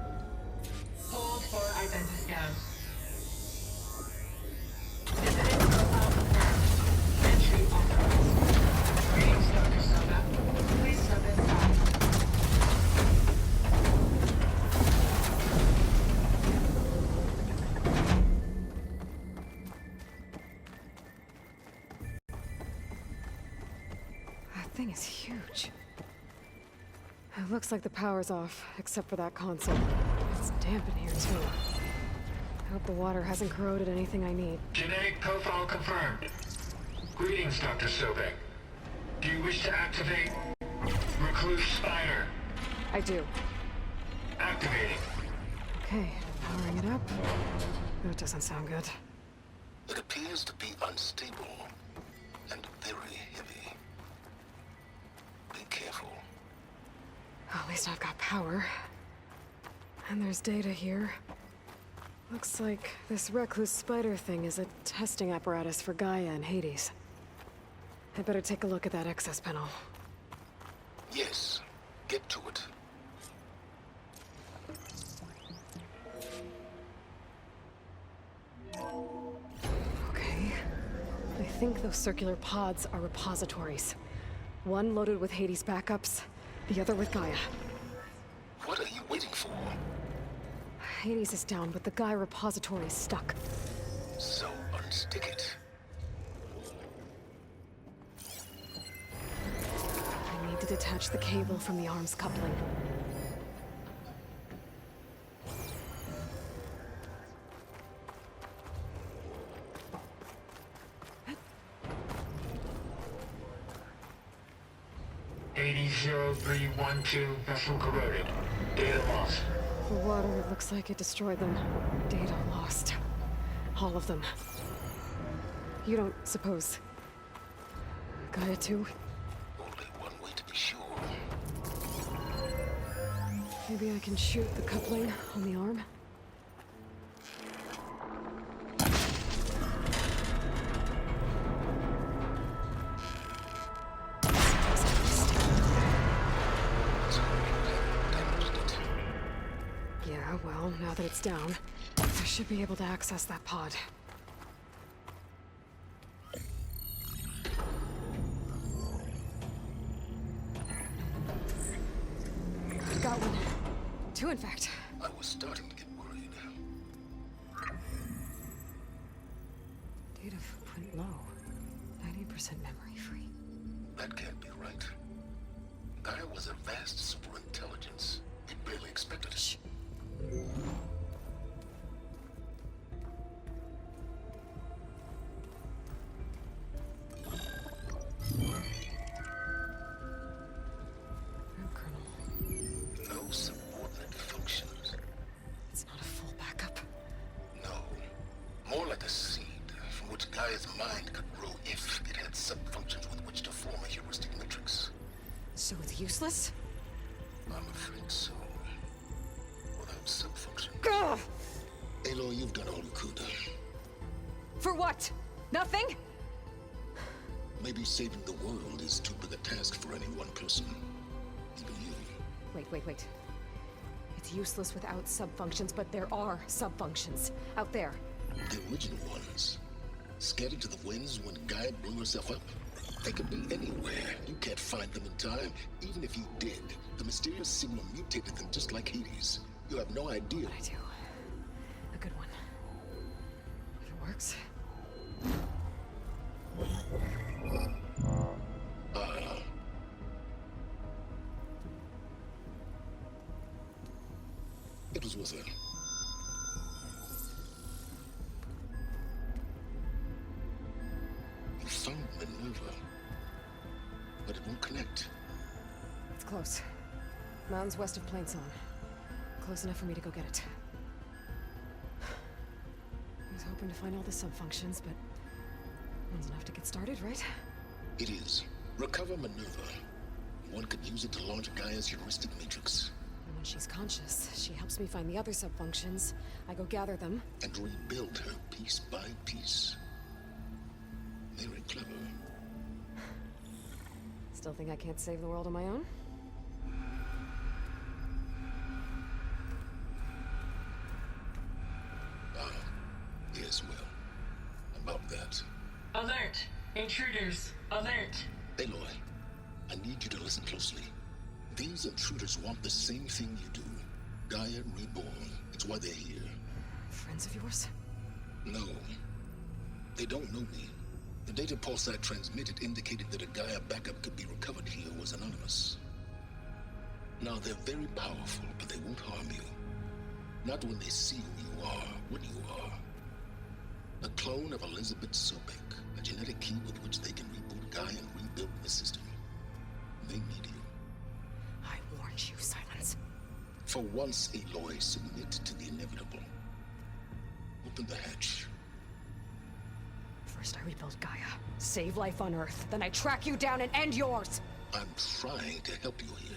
Speaker 10: Hold for identity scan. Visiting profile confirmed. Entry authorized. Greetings, Dr. Soda. Please step inside.
Speaker 1: That thing is huge. It looks like the power's off, except for that console. It's damp in here, too. I hope the water hasn't corroded anything I need.
Speaker 10: Genetic profile confirmed. Greetings, Dr. Sobek. Do you wish to activate Recluse Spider?
Speaker 1: I do.
Speaker 10: Activating.
Speaker 1: Okay, powering it up. That doesn't sound good.
Speaker 7: It appears to be unstable and very heavy. Be careful.
Speaker 1: At least I've got power. And there's data here. Looks like this recluse spider thing is a testing apparatus for Gaia and Hades. I'd better take a look at that access panel.
Speaker 7: Yes, get to it.
Speaker 1: Okay. I think those circular pods are repositories. One loaded with Hades backups, the other with Gaia.
Speaker 7: What are you waiting for?
Speaker 1: Hades is down, but the Gaia repository is stuck.
Speaker 7: So unstick it.
Speaker 1: I need to detach the cable from the arms coupling.
Speaker 10: $80,312 vessel corroded. Data lost.
Speaker 1: The water, it looks like it destroyed them. Data lost. All of them. You don't suppose... Gaia too?
Speaker 7: Only one way to be sure.
Speaker 1: Maybe I can shoot the coupling on the arm? Yeah, well, now that it's down, I should be able to access that pod. I've got one. Two, in fact.
Speaker 7: I was starting to get worried.
Speaker 1: Data footprint low. 90% memory free.
Speaker 7: That can't be right. Gaia was a vast superintelligence. It barely expected it. No subordinate functions.
Speaker 1: It's not a full backup.
Speaker 7: No. More like a seed from which Gaia's mind could grow if it had subfunctions with which to form a heuristic matrix.
Speaker 1: So it's useless?
Speaker 7: I'm afraid so. Without subfunctions,
Speaker 1: Gah!
Speaker 7: a Aloy, you've done all you could.
Speaker 1: For what? Nothing?
Speaker 7: Maybe saving the world is too big a task for any one person. Even you.
Speaker 1: Wait. It's useless without subfunctions, but there are subfunctions out there.
Speaker 7: The original ones. Scattered to the winds when Gaia blew herself up. They could be anywhere. You can't find them in time. Even if you did, the mysterious signal mutated them just like Hades. You have no idea.
Speaker 1: But I do. A good one. If it works.
Speaker 7: It was worth it. You found Minerva, but it won't connect.
Speaker 1: It's close. Mountains west of Plainson. Close enough for me to go get it. I was hoping to find all the subfunctions, but one's enough to get started, right?
Speaker 7: It is. Recover Minerva. One could use it to launch Gaia's heuristic matrix.
Speaker 1: And when she's conscious, she helps me find the other subfunctions. I go gather them.
Speaker 7: And rebuild her piece by piece. Very clever.
Speaker 1: Still think I can't save the world on my own?
Speaker 7: Yes, well. About that.
Speaker 10: Alert! Intruders! Alert!
Speaker 7: Aloy, I need you to listen closely. These intruders want the same thing you do. Gaia reborn. It's why they're here.
Speaker 1: Friends of yours?
Speaker 7: No. They don't know me. The data pulse I transmitted indicated that a Gaia backup could be recovered here was anonymous. Now, they're very powerful, but they won't harm you. Not when they see who you are, what you are. A clone of Elizabeth Sobek, a genetic key with which they can reboot Gaia and rebuild the system. They need you.
Speaker 1: I warned you, Silence.
Speaker 7: For once, Aloy, submit to the inevitable. Open the hatch.
Speaker 1: First I rebuild Gaia, save life on Earth, then I track you down and end yours!
Speaker 7: I'm trying to help you here.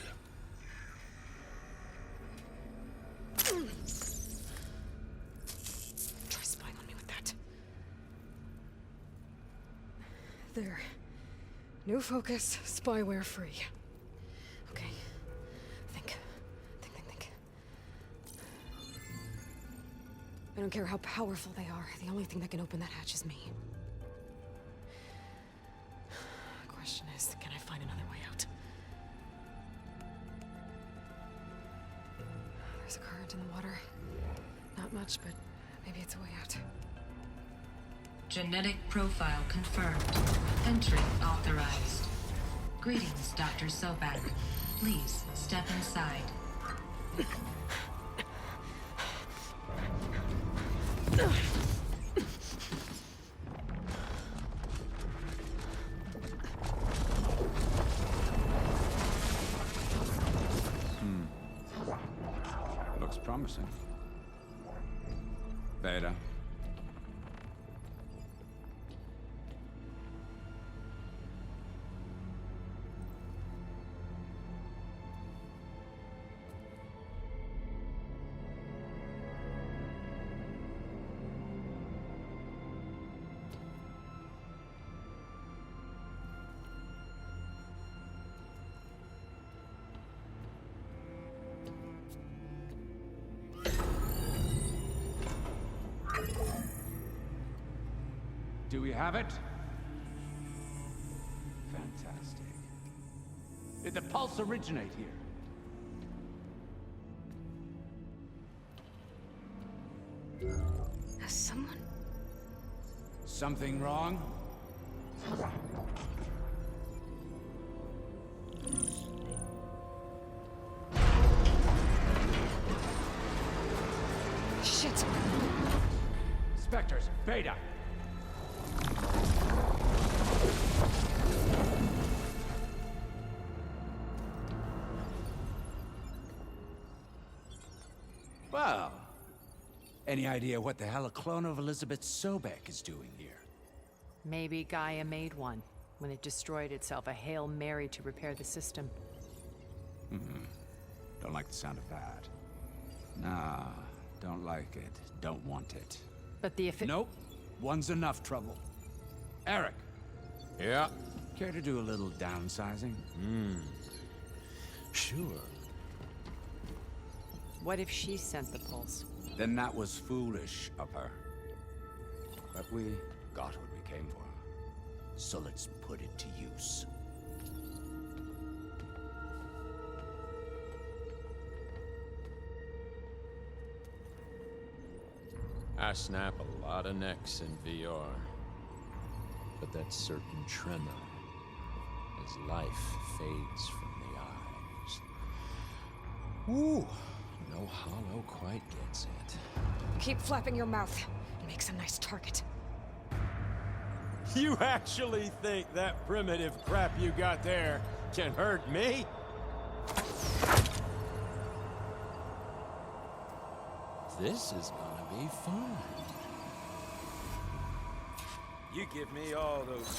Speaker 1: Try spying on me with that. There. New focus, spyware free. Okay. Think. I don't care how powerful they are. The only thing that can open that hatch is me. Question is, can I find another way out? There's a current in the water. Not much, but maybe it's a way out.
Speaker 10: Genetic profile confirmed. Entry authorized. Greetings, Dr. Sobak. Please step inside.
Speaker 14: Looks promising. Beta. Do we have it? Fantastic. Did the pulse originate here?
Speaker 1: Has someone...
Speaker 14: Something wrong?
Speaker 1: Shit!
Speaker 14: Spectres, Beta! Well, any idea what the hell a clone of Elizabeth Sobek is doing here?
Speaker 15: Maybe Gaia made one when it destroyed itself, a Hail Mary to repair the system.
Speaker 14: Don't like the sound of that. Nah, Don't like it. Don't want it.
Speaker 15: But the
Speaker 14: Nope. One's enough trouble. Eric.
Speaker 16: Yeah?
Speaker 14: Care to do a little downsizing?
Speaker 16: Sure.
Speaker 15: What if she sent the pulse?
Speaker 14: Then that was foolish of her. But we got what we came for. So let's put it to use.
Speaker 16: I snap a lot of necks in VR. But that certain tremor as life fades from the eyes. Ooh, no hollow quite gets it.
Speaker 1: Keep flapping your mouth. It makes a nice target.
Speaker 16: You actually think that primitive crap you got there can hurt me? This is gonna be fun. You give me all those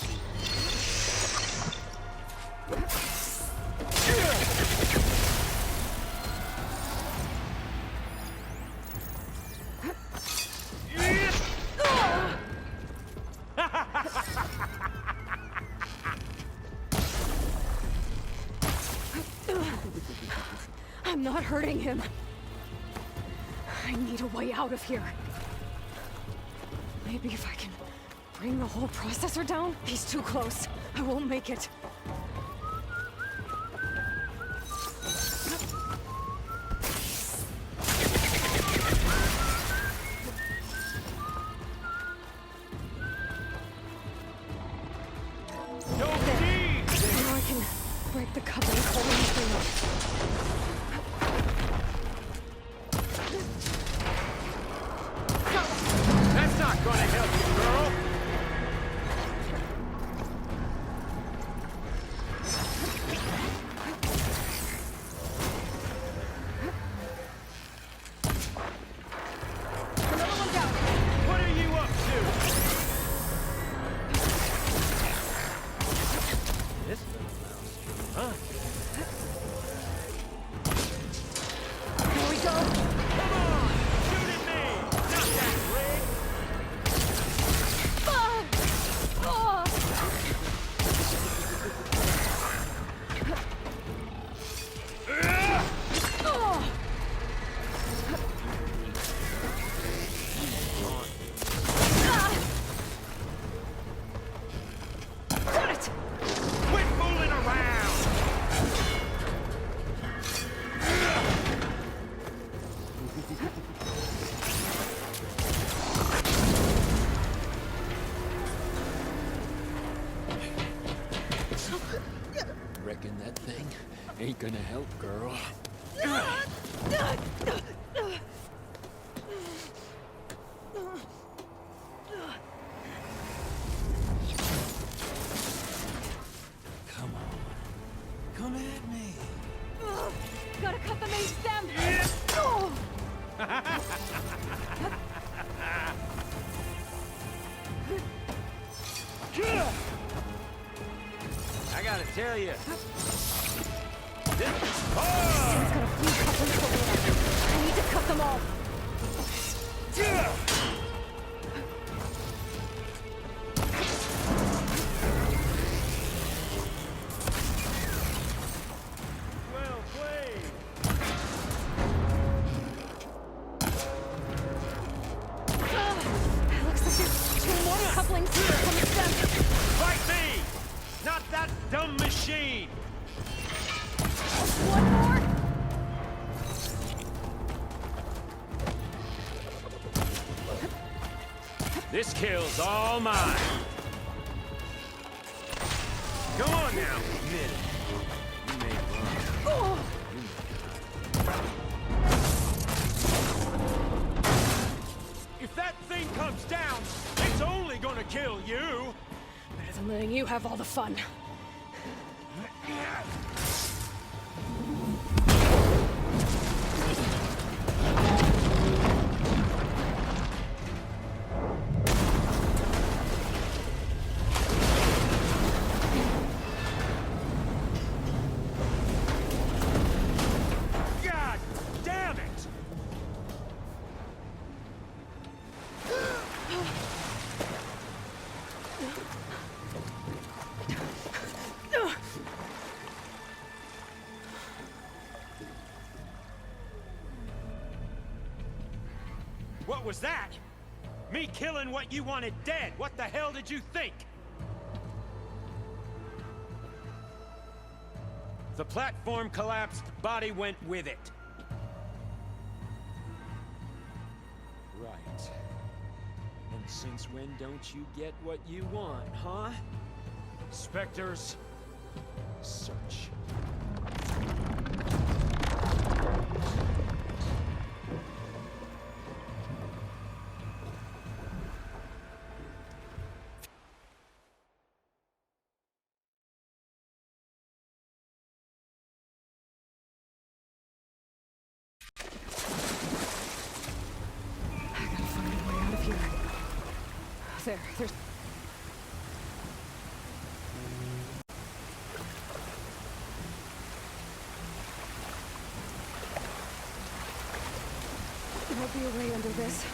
Speaker 1: I'm not hurting him. I need a way out of here. Maybe if I can bring the whole processor down? He's too close. I won't make it. Now I can break the coupling holding the thing.
Speaker 16: That's not gonna help you, girl!
Speaker 1: Another one down.
Speaker 16: What are you up to?
Speaker 2: This little mouse, huh?
Speaker 1: Here we go.
Speaker 16: Come on! Shoot at me! Not that rig!
Speaker 1: Got it!
Speaker 16: Quit fooling around! Reckon that thing ain't gonna help, girl. Come on. Come at me.
Speaker 1: Gotta cut the main stem! Oh!
Speaker 16: I gotta tell you. This is
Speaker 1: He's
Speaker 16: hard!
Speaker 1: got a few couplings to load up. I need to cut them all.
Speaker 16: Well played!
Speaker 1: Looks like there's two more couplings here from the stem.
Speaker 16: Fight me! Not that dumb machine!
Speaker 1: One more?
Speaker 16: This kill's all mine! Come on now, admit it. You may run.
Speaker 1: Oh!
Speaker 16: If that thing comes down, it's only gonna kill you!
Speaker 1: Better than letting you have all the fun.
Speaker 16: God damn it!
Speaker 17: What was that? Me killing what you wanted dead. What the hell did you think? The platform collapsed, body went with it. Right. And since when don't you get what you want, huh? Spectres, search.
Speaker 1: There's... There'll be a way under this.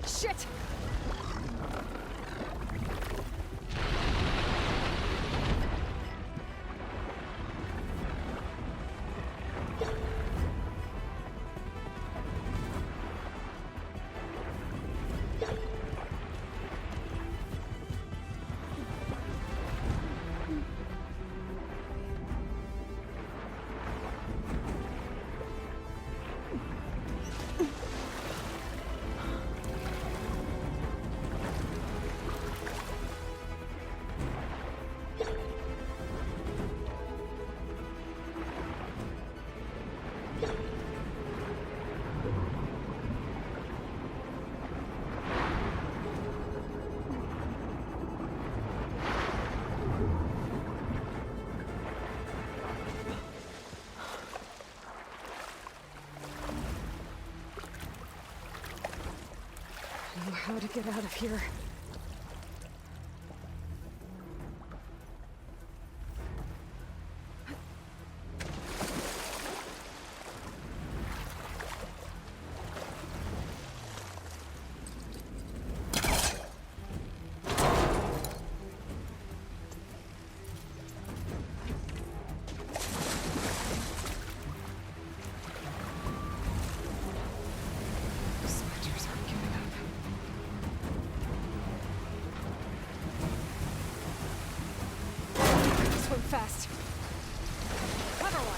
Speaker 1: Shit! I know how to get out of here. Fast. Clever one.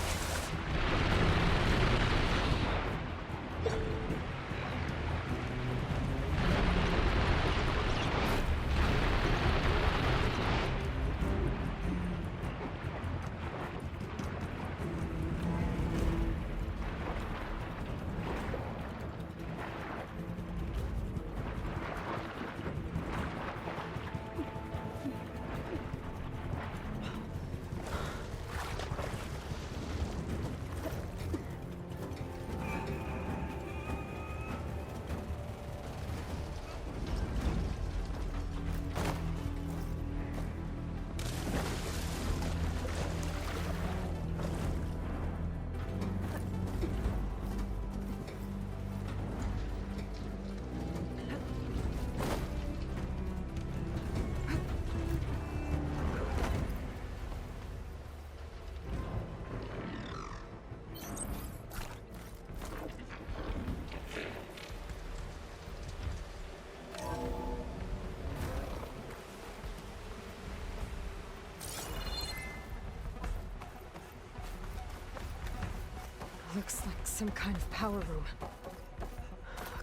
Speaker 1: Looks like some kind of power room.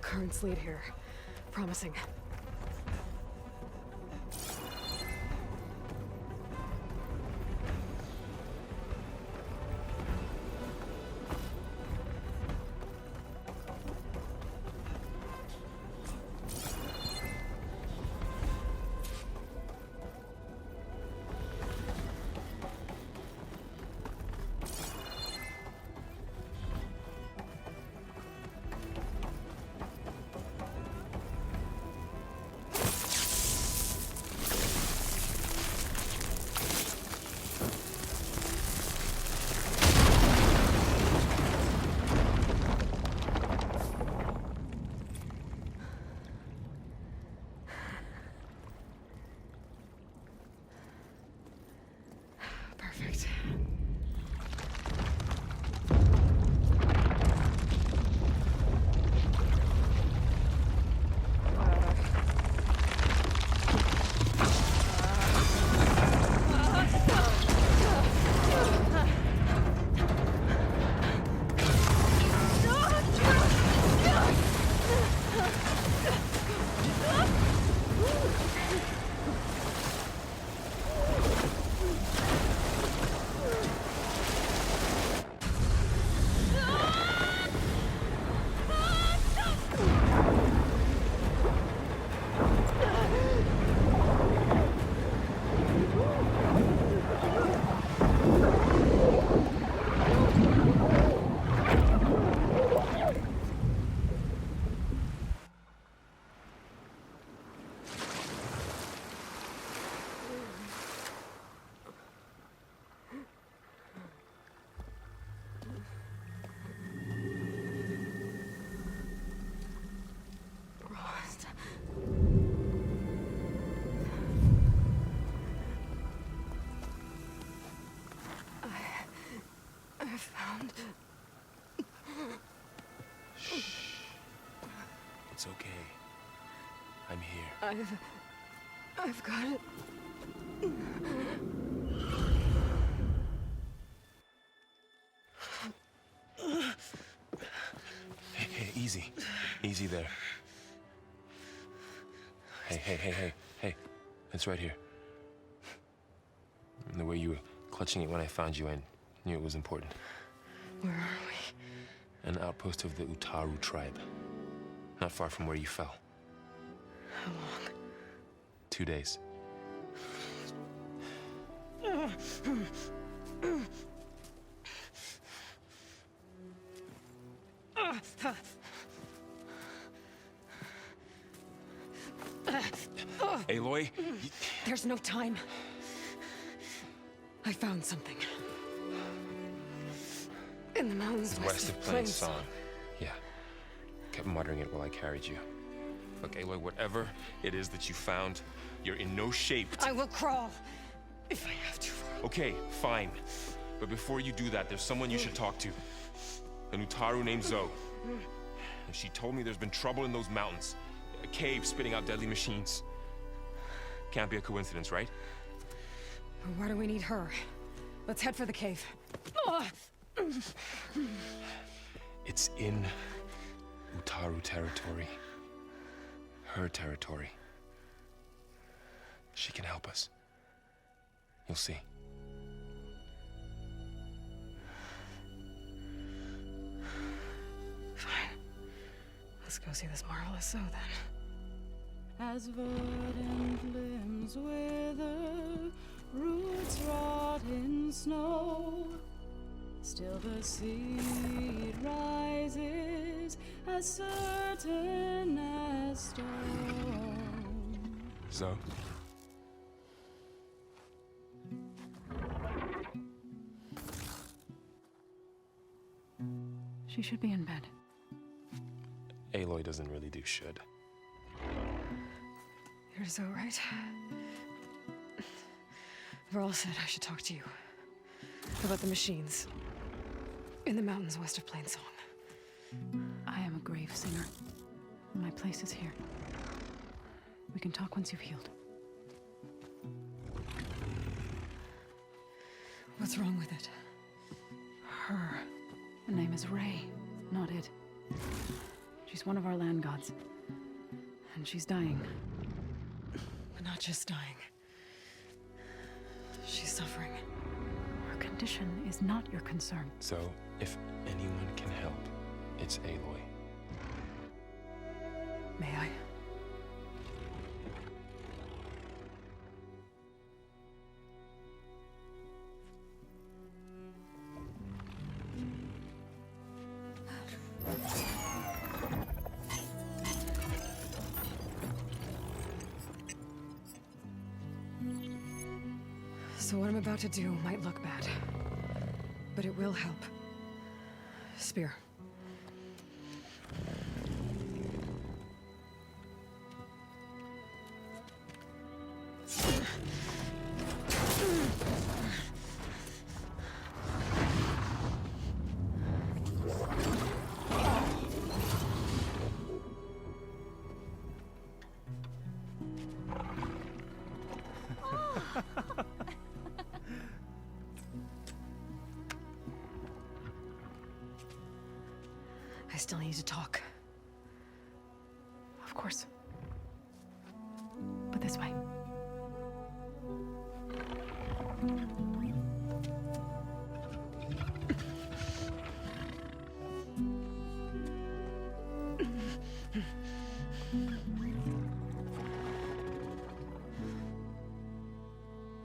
Speaker 1: Currents lead here. Promising. I've got it.
Speaker 18: Hey, easy. Easy there. Hey. It's right here. And the way you were clutching it when I found you, I knew it was important.
Speaker 1: Where are we?
Speaker 18: An outpost of the Utaru tribe. Not far from where you fell.
Speaker 1: How long?
Speaker 18: 2 days. Aloy?
Speaker 1: There's no time. I found something. In the mountains
Speaker 18: West of Plains Song. Yeah. Kept muttering it while I carried you. Look, Aloy, whatever it is that you found, you're in no shape to...
Speaker 1: I will crawl, if I have to.
Speaker 18: Okay, fine. But before you do that, there's someone you should talk to. An Utaru named Zoe. And she told me there's been trouble in those mountains. A cave spitting out deadly machines. Can't be a coincidence, right?
Speaker 1: Why do we need her? Let's head for the cave.
Speaker 18: It's in Utaru territory. Her territory. She can help us. You'll see.
Speaker 1: Fine. Let's go see this marvelous Zoe then.
Speaker 19: As verdant limbs wither, roots rot in snow, still the seed rises as certain as stone.
Speaker 18: Zoe?
Speaker 19: She should be in bed.
Speaker 18: Aloy doesn't really do should.
Speaker 1: You're Zoe, right? Varl said I should talk to you about the machines in the mountains west of Plainsong.
Speaker 19: I am a grave singer. My place is here. We can talk once you've healed.
Speaker 1: What's wrong with it?
Speaker 19: Her. The name is Ray, not it. She's one of our land gods. And she's dying.
Speaker 1: But not just dying. She's suffering.
Speaker 19: Her condition is not your concern.
Speaker 18: So, if anyone can help, it's Aloy.
Speaker 1: May I? So what I'm about to do might look bad, but it will help. Spear. I still need to talk.
Speaker 19: Of course. But this way.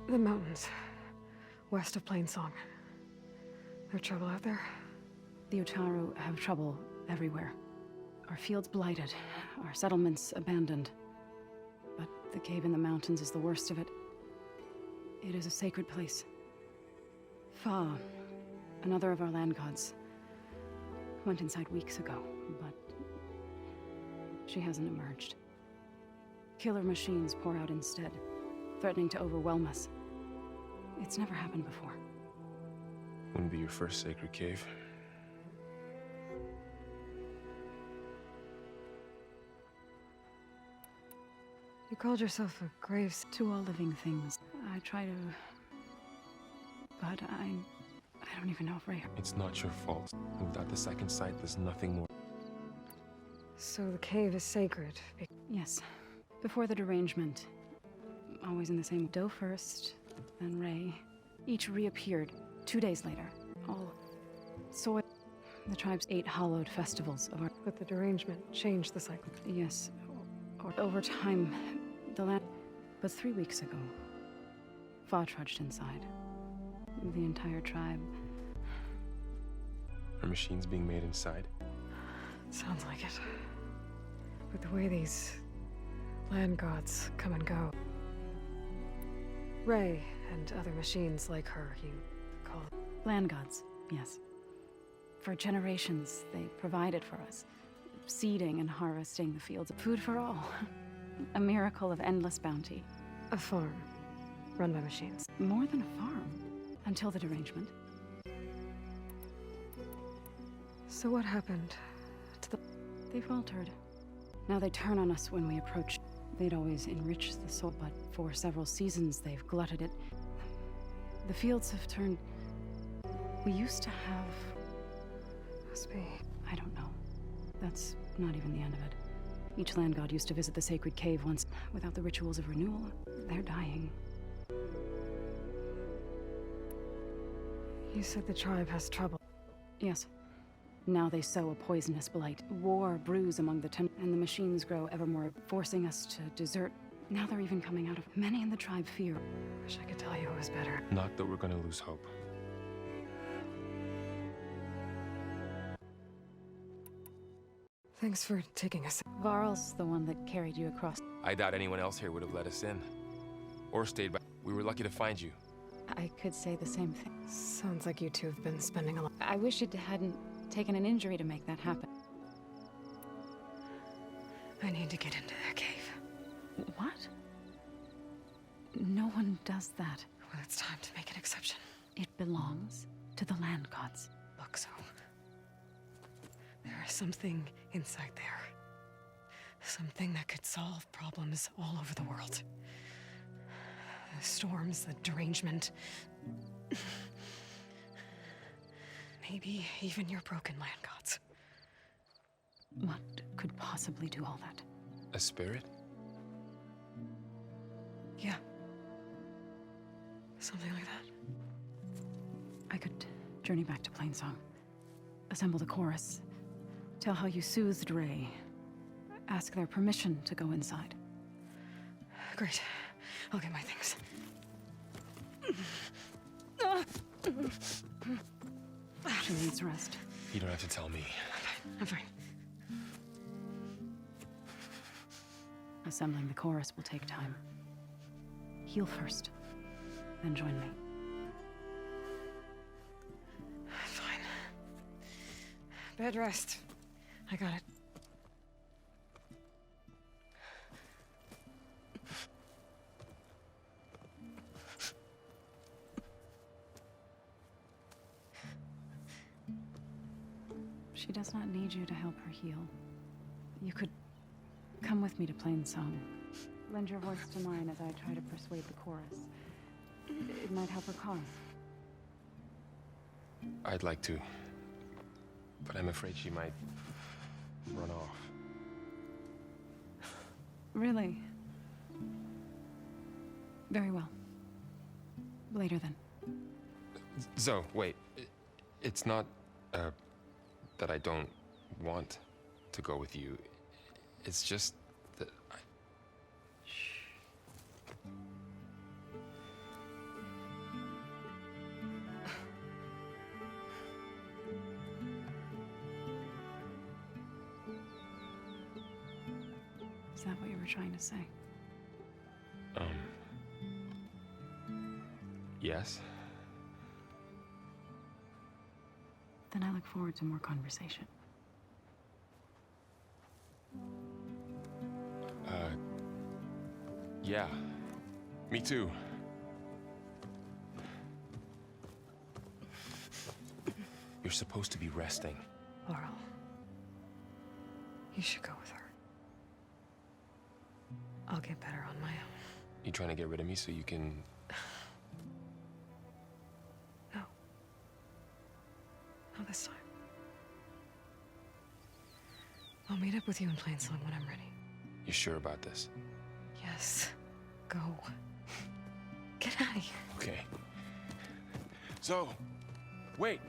Speaker 1: The mountains, west of Plainsong. There's trouble out there?
Speaker 19: The Utaru have trouble everywhere. Our fields blighted, our settlements abandoned. But the cave in the mountains is the worst of it. It is a sacred place. Fa, another of our land gods, went inside weeks ago, but she hasn't emerged. Killer machines pour out instead, threatening to overwhelm us. It's never happened before.
Speaker 18: Wouldn't be your first sacred cave.
Speaker 1: You called yourself a graves...
Speaker 19: To all living things. I try to... But I don't even know if Ray...
Speaker 18: It's not your fault. Without the second sight, there's nothing more.
Speaker 1: So the cave is sacred.
Speaker 19: Yes. Before the derangement. Always in the same... Doe first, then Ray. Each reappeared 2 days later. All soil. The tribe's 8 hallowed festivals of our...
Speaker 1: But the derangement changed the cycle.
Speaker 19: Yes. Or over time, the land... But 3 weeks ago, Fa trudged inside. The entire tribe.
Speaker 18: Are machines being made inside?
Speaker 1: Sounds like it. With the way these land gods come and go. Ray and other machines like her, you call it.
Speaker 19: Land gods, yes. For generations, they provided for us. Seeding and harvesting the fields of food for all. A miracle of endless bounty.
Speaker 1: A farm, run by machines.
Speaker 19: More than a farm. Until the derangement.
Speaker 1: So what happened to the...
Speaker 19: They faltered. Now they turn on us when we approach. They'd always enriched the soil, but for several seasons they've glutted it. The fields have turned... We used to have...
Speaker 1: Must be...
Speaker 19: I don't know. That's not even the end of it. Each land god used to visit the sacred cave once. Without the rituals of renewal, they're dying.
Speaker 1: You said the tribe has trouble.
Speaker 19: Yes. Now they sow a poisonous blight. War brews among the and the machines grow ever more, forcing us to desert. Now they're even coming out of... Many in the tribe fear.
Speaker 1: Wish I could tell you it was better.
Speaker 18: Not that we're gonna lose hope.
Speaker 1: Thanks for taking us.
Speaker 19: Varl's the one that carried you across.
Speaker 18: I doubt anyone else here would have let us in. Or stayed back. We were lucky to find you.
Speaker 19: I could say the same thing.
Speaker 1: Sounds like you two have been spending a lot.
Speaker 19: I wish it hadn't taken an injury to make that happen.
Speaker 1: I need to get into their cave.
Speaker 19: What? No one does that.
Speaker 1: Well, it's time to make an exception.
Speaker 19: It belongs to the land gods.
Speaker 1: Look, so... There is something inside there. Something that could solve problems all over the world. The storms, the derangement. Maybe even your broken land gods.
Speaker 19: What could possibly do all that?
Speaker 18: A spirit?
Speaker 1: Yeah. Something like that.
Speaker 19: I could journey back to Plainsong. Assemble the chorus. Tell how you soothed Ray. Ask their permission to go inside.
Speaker 1: Great. I'll get my things.
Speaker 19: She needs rest.
Speaker 18: You don't have to tell me.
Speaker 1: I'm fine.
Speaker 19: Assembling the chorus will take time. Heal first, then join me.
Speaker 1: Fine. Bed rest. I got it.
Speaker 19: She does not need you to help her heal. You could come with me to Plainsong. Lend your voice to mine as I try to persuade the chorus. It might help her cause.
Speaker 18: I'd like to. But I'm afraid she might run off.
Speaker 19: Really? Very well. Later then.
Speaker 18: Zoe, wait. It's not, that I don't want to go with you. It's just that I...
Speaker 19: Is that what you were trying to say?
Speaker 18: Yes?
Speaker 19: Then I look forward to more conversation.
Speaker 18: Yeah. Me too. You're supposed to be resting.
Speaker 1: Laurel. You should go with her. I'll get better on my own.
Speaker 18: You trying to get rid of me so you can...
Speaker 1: No. Not this time. I'll meet up with you in Plainsong when I'm ready.
Speaker 18: You sure about this?
Speaker 1: Yes. Go. Get out of here.
Speaker 18: Okay. So, wait.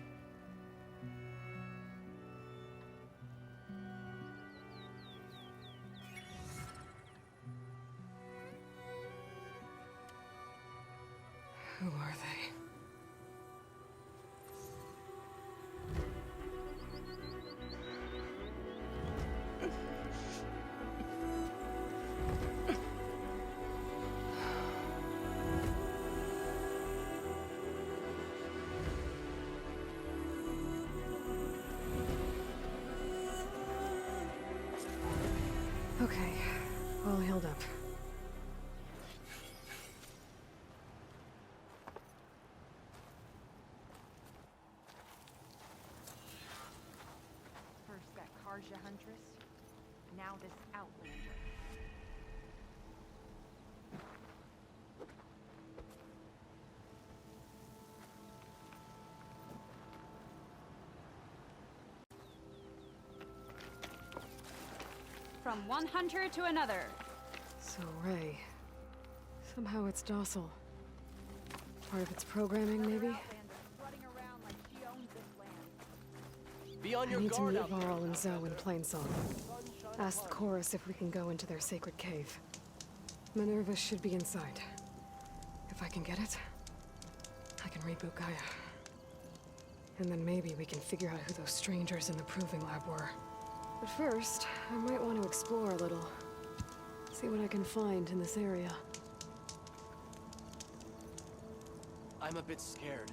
Speaker 1: Who are they? Okay, all healed up.
Speaker 20: First that Karja Huntress, now this Outlander.
Speaker 21: From one hunter to another.
Speaker 1: So, Ray. Somehow it's docile. Part of its programming, maybe?
Speaker 2: Be on
Speaker 1: I
Speaker 2: your
Speaker 1: need to
Speaker 2: guard
Speaker 1: meet
Speaker 2: out there.
Speaker 1: Varl and Zoe in Plainsong. Ask the chorus if we can go into their sacred cave. Minerva should be inside. If I can get it, I can reboot Gaia. And then maybe we can figure out who those strangers in the proving lab were. But first, I might want to explore a little. See what I can find in this area.
Speaker 2: I'm a bit scared.